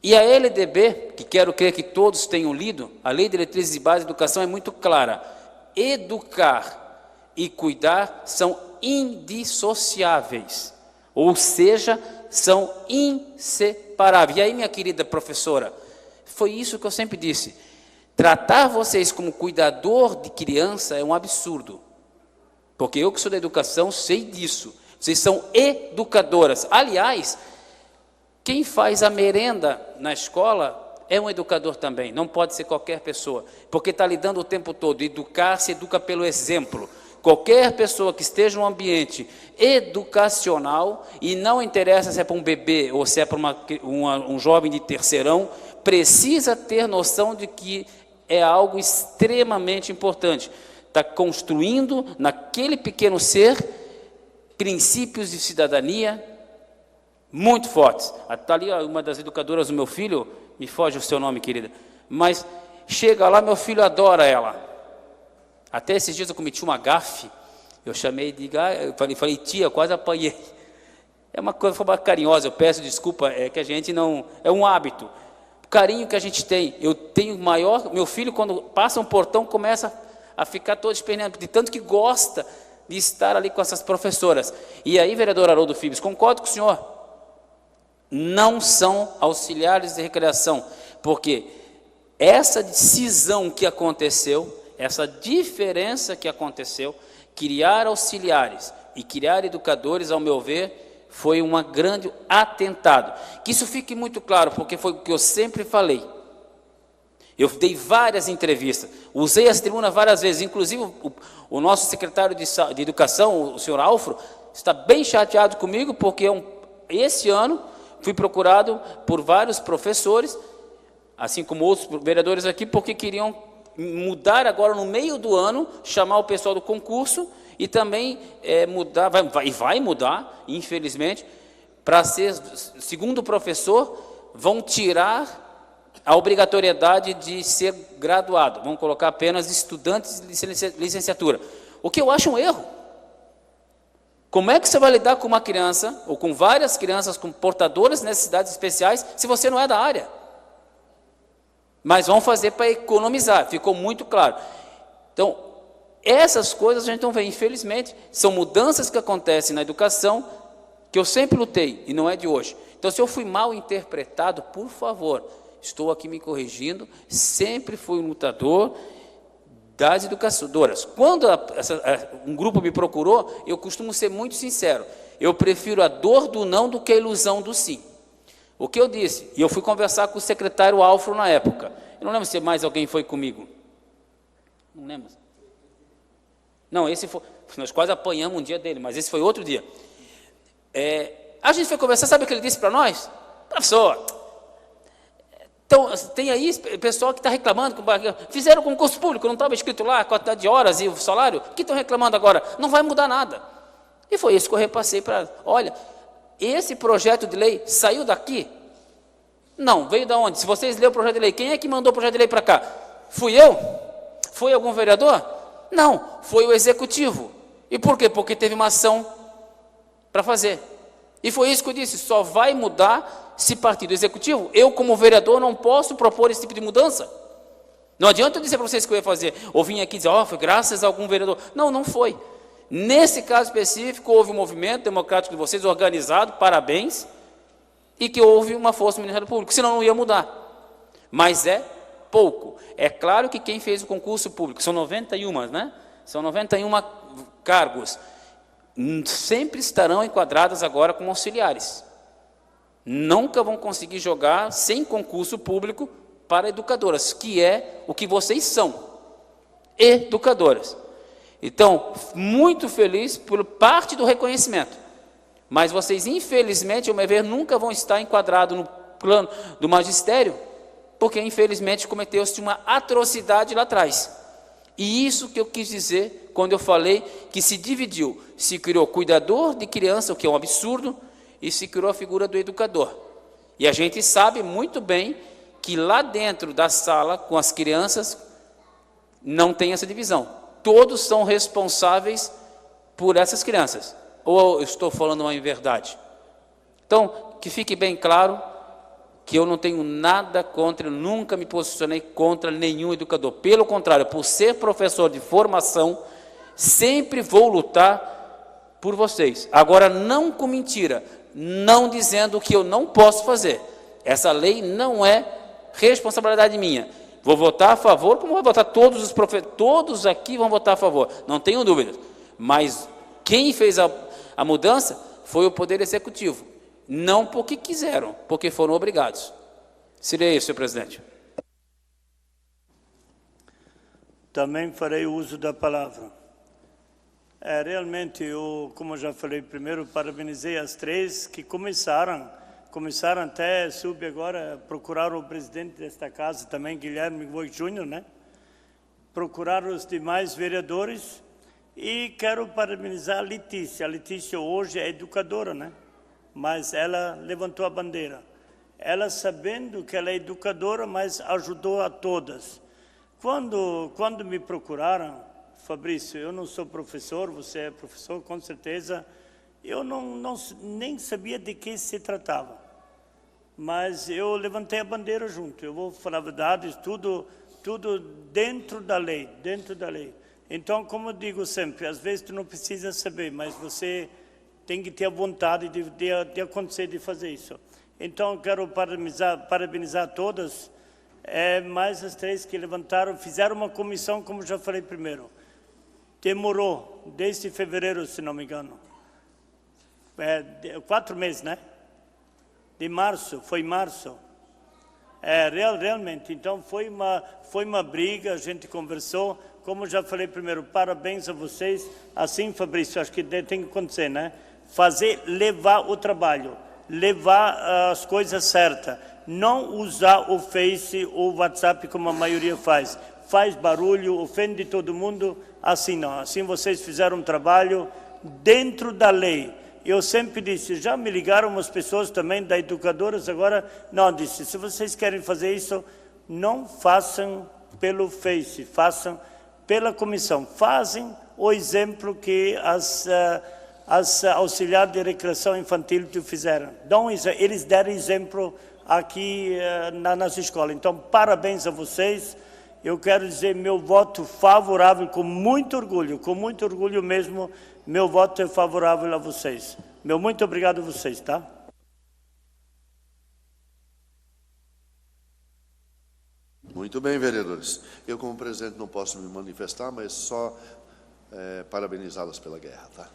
E a LDB, que quero crer que todos tenham lido, a Lei de Diretrizes e Bases de Educação é muito clara. Educar e cuidar são indissociáveis, ou seja, são inseparáveis. E aí, minha querida professora, foi isso que eu sempre disse. Tratar vocês como cuidador de criança é um absurdo. Porque eu que sou da educação sei disso. Vocês são educadoras. Aliás, quem faz a merenda na escola é um educador também. Não pode ser qualquer pessoa. Porque está lidando o tempo todo. Educar se educa pelo exemplo. Qualquer pessoa que esteja no ambiente educacional, e não interessa se é para um bebê ou se é para um jovem de terceirão, precisa ter noção de que é algo extremamente importante. Está construindo naquele pequeno ser princípios de cidadania muito fortes. Está ali uma das educadoras do meu filho, me foge o seu nome, querida, mas chega lá, meu filho adora ela. Até esses dias eu cometi uma gafe, eu chamei de eu falei, tia, quase apanhei. É uma coisa carinhosa, eu peço desculpa, é que a gente não, é um hábito. O carinho que a gente tem, eu tenho maior, meu filho quando passa um portão começa a ficar todo esperneando, de tanto que gosta de estar ali com essas professoras. E aí, vereador Haroldo Fibes, concordo com o senhor, não são auxiliares de recreação, porque essa cisão que aconteceu, essa diferença que aconteceu, criar auxiliares e criar educadores, ao meu ver, foi um grande atentado. Que isso fique muito claro, porque foi o que eu sempre falei. Eu dei várias entrevistas, usei essa tribuna várias vezes, inclusive o nosso secretário de Educação, o senhor Alfro, está bem chateado comigo, porque esse ano fui procurado por vários professores, assim como outros vereadores aqui, porque queriam mudar agora no meio do ano, chamar o pessoal do concurso e também mudar, vai mudar, infelizmente, para ser, segundo o professor, vão tirar a obrigatoriedade de ser graduado, vão colocar apenas estudantes de licenciatura, o que eu acho um erro. Como é que você vai lidar com uma criança, ou com várias crianças com portadoras de necessidades especiais, se você não é da área? Mas vão fazer para economizar, ficou muito claro. Então, essas coisas a gente não vê, infelizmente, são mudanças que acontecem na educação, que eu sempre lutei, e não é de hoje. Então, se eu fui mal interpretado, por favor, estou aqui me corrigindo, sempre fui um lutador das educadoras. Quando um grupo me procurou, eu costumo ser muito sincero, eu prefiro a dor do não do que a ilusão do sim. O que eu disse, e eu fui conversar com o secretário Alfro na época, eu não lembro se mais alguém foi comigo, não lembro. Não, esse foi, nós quase apanhamos um dia dele, mas esse foi outro dia. A gente foi conversar, sabe o que ele disse para nós? Professor, então, tem aí pessoal que está reclamando, fizeram concurso público, não estava escrito lá a quantidade de horas e o salário, o que estão reclamando agora? Não vai mudar nada. E foi isso que eu repassei para, olha, esse projeto de lei saiu daqui? Não, veio da onde? Se vocês leram o projeto de lei, quem é que mandou o projeto de lei para cá? Fui eu? Foi algum vereador? Não, foi o executivo. E por quê? Porque teve uma ação para fazer. E foi isso que eu disse, só vai mudar se partir do executivo. Eu, como vereador, não posso propor esse tipo de mudança. Não adianta eu dizer para vocês que eu ia fazer, ou vim aqui dizer, foi graças a algum vereador. Não, não foi. Nesse caso específico, houve um movimento democrático de vocês, organizado, parabéns, e que houve uma força do Ministério Público, senão não ia mudar. Mas é pouco. É claro que quem fez o concurso público, são 91, né? São 91 cargos, sempre estarão enquadradas agora como auxiliares. Nunca vão conseguir jogar sem concurso público para educadoras, que é o que vocês são, educadoras. Então, muito feliz por parte do reconhecimento, mas vocês, infelizmente, ao meu ver, nunca vão estar enquadrados no plano do magistério, porque, infelizmente, cometeu-se uma atrocidade lá atrás. E isso que eu quis dizer quando eu falei que se dividiu, se criou cuidador de criança, o que é um absurdo, e se criou a figura do educador. E a gente sabe muito bem que lá dentro da sala, com as crianças, não tem essa divisão. Todos são responsáveis por essas crianças. Ou eu estou falando uma inverdade? Então, que fique bem claro que eu não tenho nada contra, eu nunca me posicionei contra nenhum educador. Pelo contrário, por ser professor de formação, sempre vou lutar por vocês. Agora, não com mentira, não dizendo que eu não posso fazer. Essa lei não é responsabilidade minha. Vou votar a favor, como vou votar todos os professores, todos aqui vão votar a favor, não tenho dúvidas. Mas quem fez a mudança foi o Poder Executivo. Não porque quiseram, porque foram obrigados. Seria isso, senhor presidente. Também farei uso da palavra. Realmente, eu, como já falei primeiro, parabenizei as três que começaram até, soube agora, procuraram o presidente desta casa também, Guilherme Voigt Júnior, né? Procuraram os demais vereadores e quero parabenizar a Letícia. A Letícia hoje é educadora, né? Mas ela levantou a bandeira. Ela, sabendo que ela é educadora, mas ajudou a todas. Quando me procuraram, Fabrício, eu não sou professor, você é professor, com certeza, eu nem sabia de que se tratava. Mas eu levantei a bandeira junto. Eu vou falar a verdade, tudo dentro da lei, Então, como eu digo sempre, às vezes tu não precisa saber, mas você tem que ter a vontade de acontecer, de fazer isso. Então, quero parabenizar todas, mais as três que levantaram, fizeram uma comissão, como já falei primeiro. Demorou, desde fevereiro, se não me engano. 4 meses, né? De março, foi março. Realmente, então foi uma briga, a gente conversou. Como já falei primeiro, parabéns a vocês. Assim, Fabrício, acho que tem que acontecer, né? Levar o trabalho, levar as coisas certas. Não usar o Face ou o WhatsApp como a maioria faz. Faz barulho, ofende todo mundo. Assim não. Assim vocês fizeram um trabalho dentro da lei. Eu sempre disse, já me ligaram umas pessoas também da Educadoras, agora não, disse, se vocês querem fazer isso, não façam pelo Face, façam pela comissão. Fazem o exemplo que as auxiliares de recreação infantil fizeram. Eles deram exemplo aqui nas escolas. Então, parabéns a vocês. Eu quero dizer meu voto favorável, com muito orgulho mesmo, meu voto é favorável a vocês. Meu muito obrigado a vocês, tá? Muito bem, vereadores. Eu, como presidente, não posso me manifestar, mas só parabenizá-los pela guerra, tá?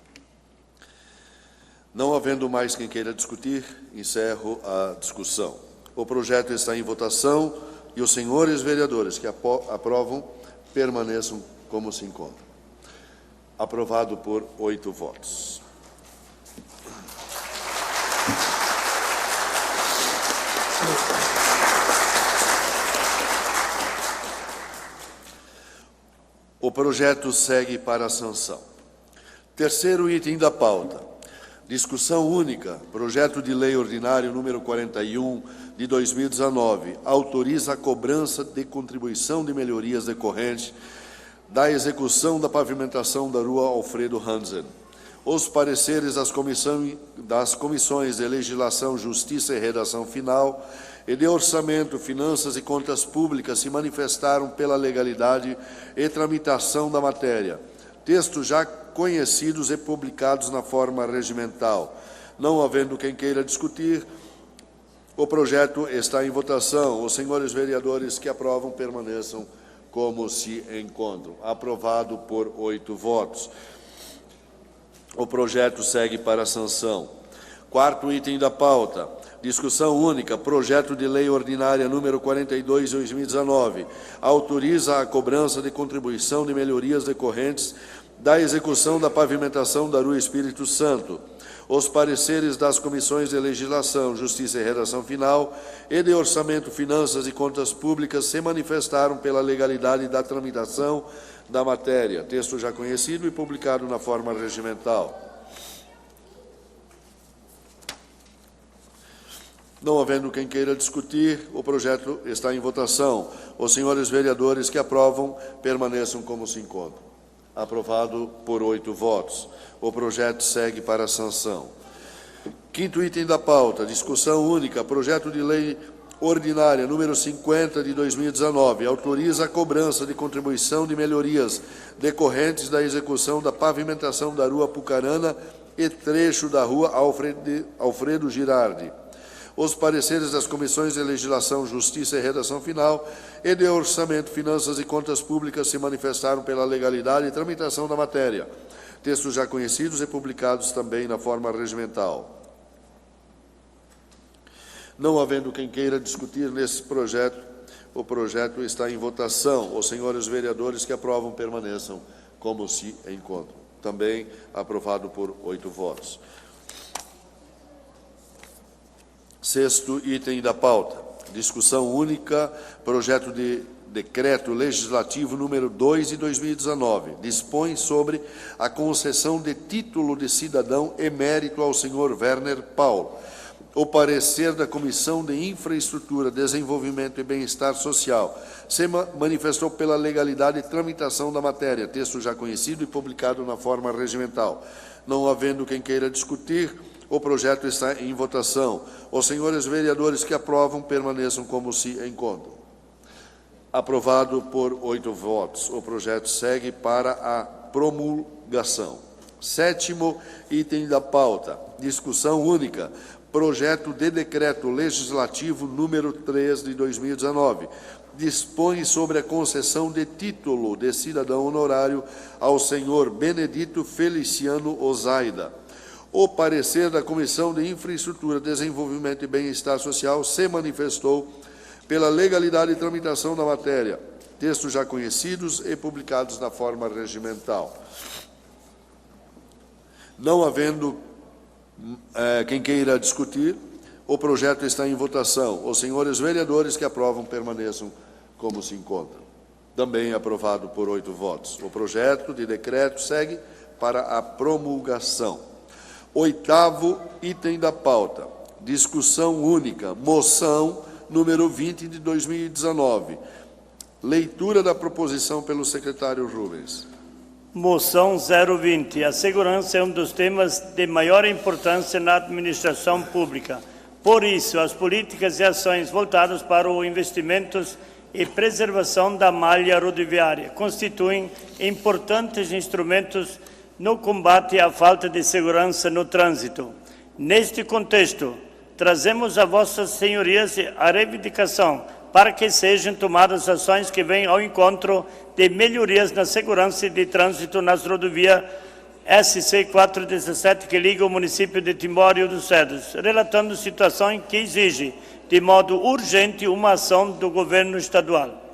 Não havendo mais quem queira discutir, encerro a discussão. O projeto está em votação e os senhores vereadores que aprovam permaneçam como se encontram. Aprovado por 8 votos. O projeto segue para a sanção. Terceiro item da pauta. Discussão única. Projeto de lei ordinário número 41 de 2019. Autoriza a cobrança de contribuição de melhorias decorrentes da execução da pavimentação da rua Alfredo Hansen. Os pareceres das comissões de Legislação, Justiça e Redação Final e de Orçamento, Finanças e Contas Públicas se manifestaram pela legalidade e tramitação da matéria. Textos já conhecidos e publicados na forma regimental. Não havendo quem queira discutir, o projeto está em votação. Os senhores vereadores que aprovam permaneçam como se encontram. Aprovado por 8 votos. O projeto segue para a sanção. Quarto item da pauta. Discussão única. Projeto de lei ordinária número 42 de 2019. Autoriza a cobrança de contribuição de melhorias decorrentes da execução da pavimentação da Rua Espírito Santo. Os pareceres das comissões de Legislação, Justiça e Redação Final e de Orçamento, Finanças e Contas Públicas se manifestaram pela legalidade da tramitação da matéria. Texto já conhecido e publicado na forma regimental. Não havendo quem queira discutir, o projeto está em votação. Os senhores vereadores que aprovam permaneçam como se encontram. Aprovado por 8 votos. O projeto segue para a sanção. Quinto item da pauta, discussão única, projeto de lei ordinária número 50 de 2019, autoriza a cobrança de contribuição de melhorias decorrentes da execução da pavimentação da Rua Pucarana e trecho da Rua Alfredo Girardi. Os pareceres das comissões de Legislação, Justiça e Redação Final e de Orçamento, Finanças e Contas Públicas se manifestaram pela legalidade e tramitação da matéria. Textos já conhecidos e publicados também na forma regimental. Não havendo quem queira discutir nesse projeto, o projeto está em votação. Os senhores vereadores que aprovam permaneçam como se encontram. Também aprovado por 8 votos. Sexto item da pauta, discussão única, projeto de decreto legislativo número 2 de 2019, dispõe sobre a concessão de título de cidadão emérito ao senhor Werner Paulo. O parecer da Comissão de Infraestrutura, Desenvolvimento e Bem-Estar Social se manifestou pela legalidade e tramitação da matéria, texto já conhecido e publicado na forma regimental. Não havendo quem queira discutir, o projeto está em votação. Os senhores vereadores que aprovam permaneçam como se encontram. Aprovado por 8 votos. O projeto segue para a promulgação. Sétimo item da pauta. Discussão única. Projeto de decreto legislativo número 3 de 2019. Dispõe sobre a concessão de título de cidadão honorário ao senhor Benedito Feliciano Ozaida. O parecer da Comissão de Infraestrutura, Desenvolvimento e Bem-Estar Social se manifestou pela legalidade e tramitação da matéria, textos já conhecidos e publicados na forma regimental. Não havendo quem queira discutir, o projeto está em votação. Os senhores vereadores que aprovam permaneçam como se encontram. Também aprovado por 8 votos. O projeto de decreto segue para a promulgação. 8º item da pauta. Discussão única. Moção número 20 de 2019. Leitura da proposição pelo secretário Rubens. Moção 020. A segurança é um dos temas de maior importância na administração pública. Por isso, as políticas e ações voltadas para os investimentos e preservação da malha rodoviária constituem importantes instrumentos no combate à falta de segurança no trânsito. Neste contexto, trazemos a vossas senhorias a reivindicação para que sejam tomadas ações que venham ao encontro de melhorias na segurança de trânsito nas rodovias SC 417, que liga o município de Timbó e Rio dos Cedros, relatando situação que exige, de modo urgente, uma ação do governo estadual.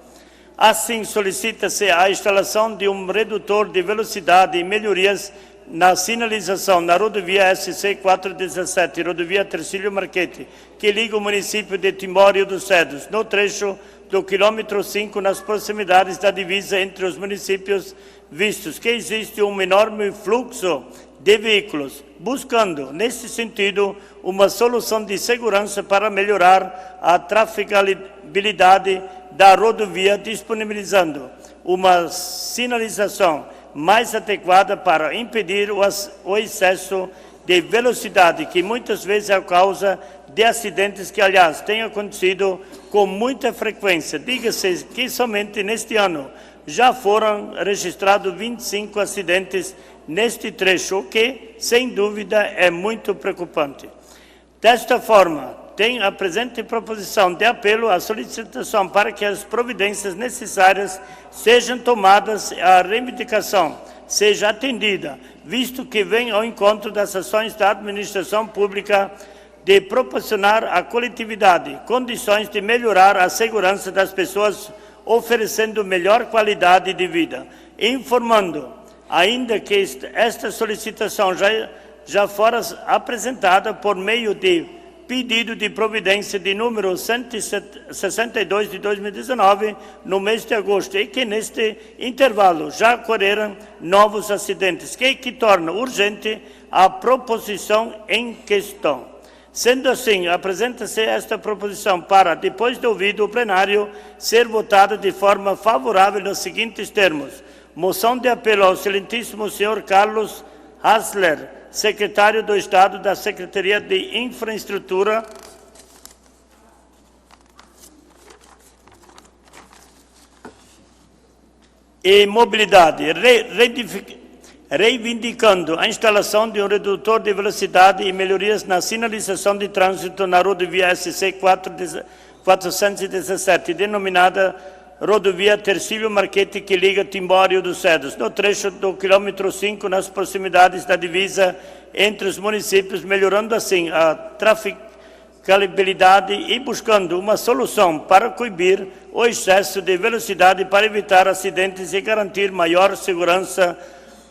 Assim, solicita-se a instalação de um redutor de velocidade e melhorias na sinalização na rodovia SC 417, rodovia Tercílio Marchetti, que liga o município de Timbó e Rio dos Cedros, no trecho do quilômetro 5, nas proximidades da divisa entre os municípios, vistos que existe um enorme fluxo de veículos, buscando, nesse sentido, uma solução de segurança para melhorar a trafegabilidade da rodovia, disponibilizando uma sinalização mais adequada para impedir o excesso de velocidade, que muitas vezes é a causa de acidentes que, aliás, têm acontecido com muita frequência. Diga-se que somente neste ano já foram registrados 25 acidentes neste trecho, o que, sem dúvida, é muito preocupante. Desta forma, tem a presente proposição de apelo à solicitação para que as providências necessárias sejam tomadas, a reivindicação seja atendida, visto que vem ao encontro das ações da administração pública de proporcionar à coletividade condições de melhorar a segurança das pessoas, oferecendo melhor qualidade de vida. Informando, ainda que esta solicitação já fora apresentada por meio de pedido de providência de número 162 de 2019, no mês de agosto, e que neste intervalo já ocorreram novos acidentes, que torna urgente a proposição em questão. Sendo assim, apresenta-se esta proposição para, depois de ouvido o plenário, ser votada de forma favorável nos seguintes termos. Moção de apelo ao excelentíssimo senhor Carlos Hassler, secretário do Estado da Secretaria de Infraestrutura, e Mobilidade, reivindicando a instalação de um redutor de velocidade e melhorias na sinalização de trânsito na rodovia SC 417, denominada rodovia Tercílio Marchetti, que liga Timbó e Rio dos Cedros, no trecho do quilômetro 5, nas proximidades da divisa entre os municípios, melhorando assim a trafegabilidade e buscando uma solução para coibir o excesso de velocidade para evitar acidentes e garantir maior segurança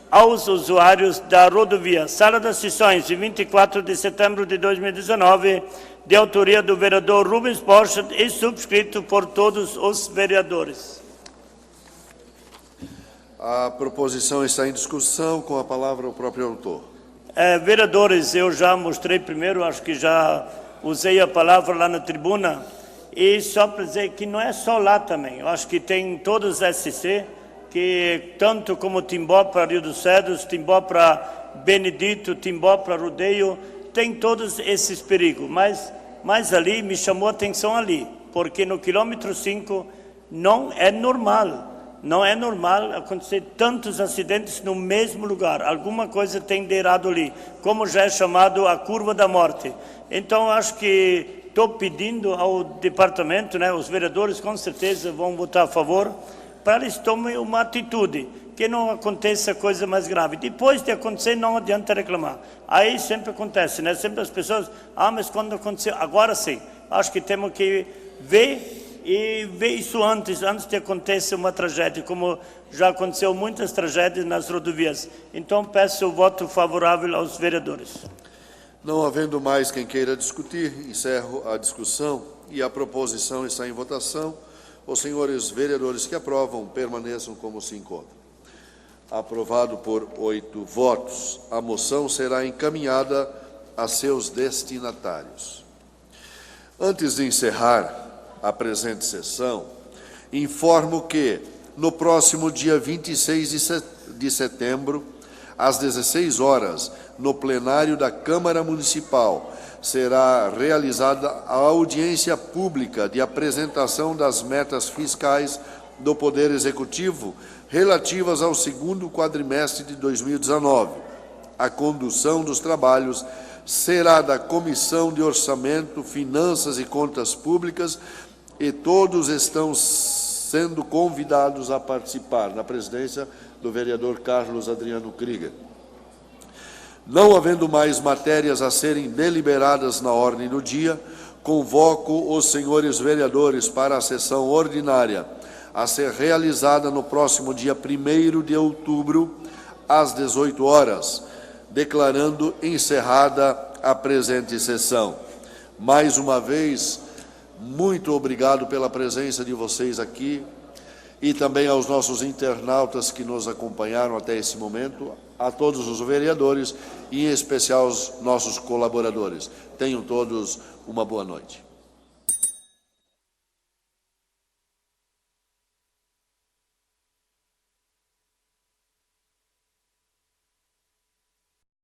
aos usuários da rodovia. Sala das Sessões, de 24 de setembro de 2019, de autoria do vereador Rubens Borchardt e subscrito por todos os vereadores. A proposição está em discussão, com a palavra o próprio autor. Vereadores, eu já mostrei primeiro, acho que já usei a palavra lá na tribuna, e só para dizer que não é só lá também, eu acho que tem todos os SC, que tanto como Timbó para Rio dos Cedros, Timbó para Benedito, Timbó para Rodeio, tem todos esses perigos, mas ali me chamou a atenção ali, porque no quilômetro 5 não é normal acontecer tantos acidentes no mesmo lugar, alguma coisa tem de errado ali, como já é chamado a curva da morte. Então acho que estou pedindo ao departamento, os vereadores com certeza vão votar a favor, para eles tomem uma atitude, que não aconteça coisa mais grave. Depois de acontecer, não adianta reclamar. Aí sempre acontece, né? Sempre as pessoas, mas quando aconteceu, agora sim. Acho que temos que ver isso antes de acontecer uma tragédia, como já aconteceu muitas tragédias nas rodovias. Então, peço o voto favorável aos vereadores. Não havendo mais quem queira discutir, encerro a discussão e a proposição está em votação. Os senhores vereadores que aprovam permaneçam como se encontram. Aprovado por 8 votos, a moção será encaminhada a seus destinatários. Antes de encerrar a presente sessão, informo que, no próximo dia 26 de setembro, às 16 horas, no plenário da Câmara Municipal, será realizada a audiência pública de apresentação das metas fiscais do Poder Executivo relativas ao segundo quadrimestre de 2019. A condução dos trabalhos será da Comissão de Orçamento, Finanças e Contas Públicas e todos estão sendo convidados a participar, na presidência do vereador Carlos Adriano Krieger. Não havendo mais matérias a serem deliberadas na ordem do dia, convoco os senhores vereadores para a sessão ordinária, a ser realizada no próximo dia 1º de outubro, às 18 horas, declarando encerrada a presente sessão. Mais uma vez, muito obrigado pela presença de vocês aqui e também aos nossos internautas que nos acompanharam até esse momento, a todos os vereadores e, em especial, aos nossos colaboradores. Tenham todos uma boa noite.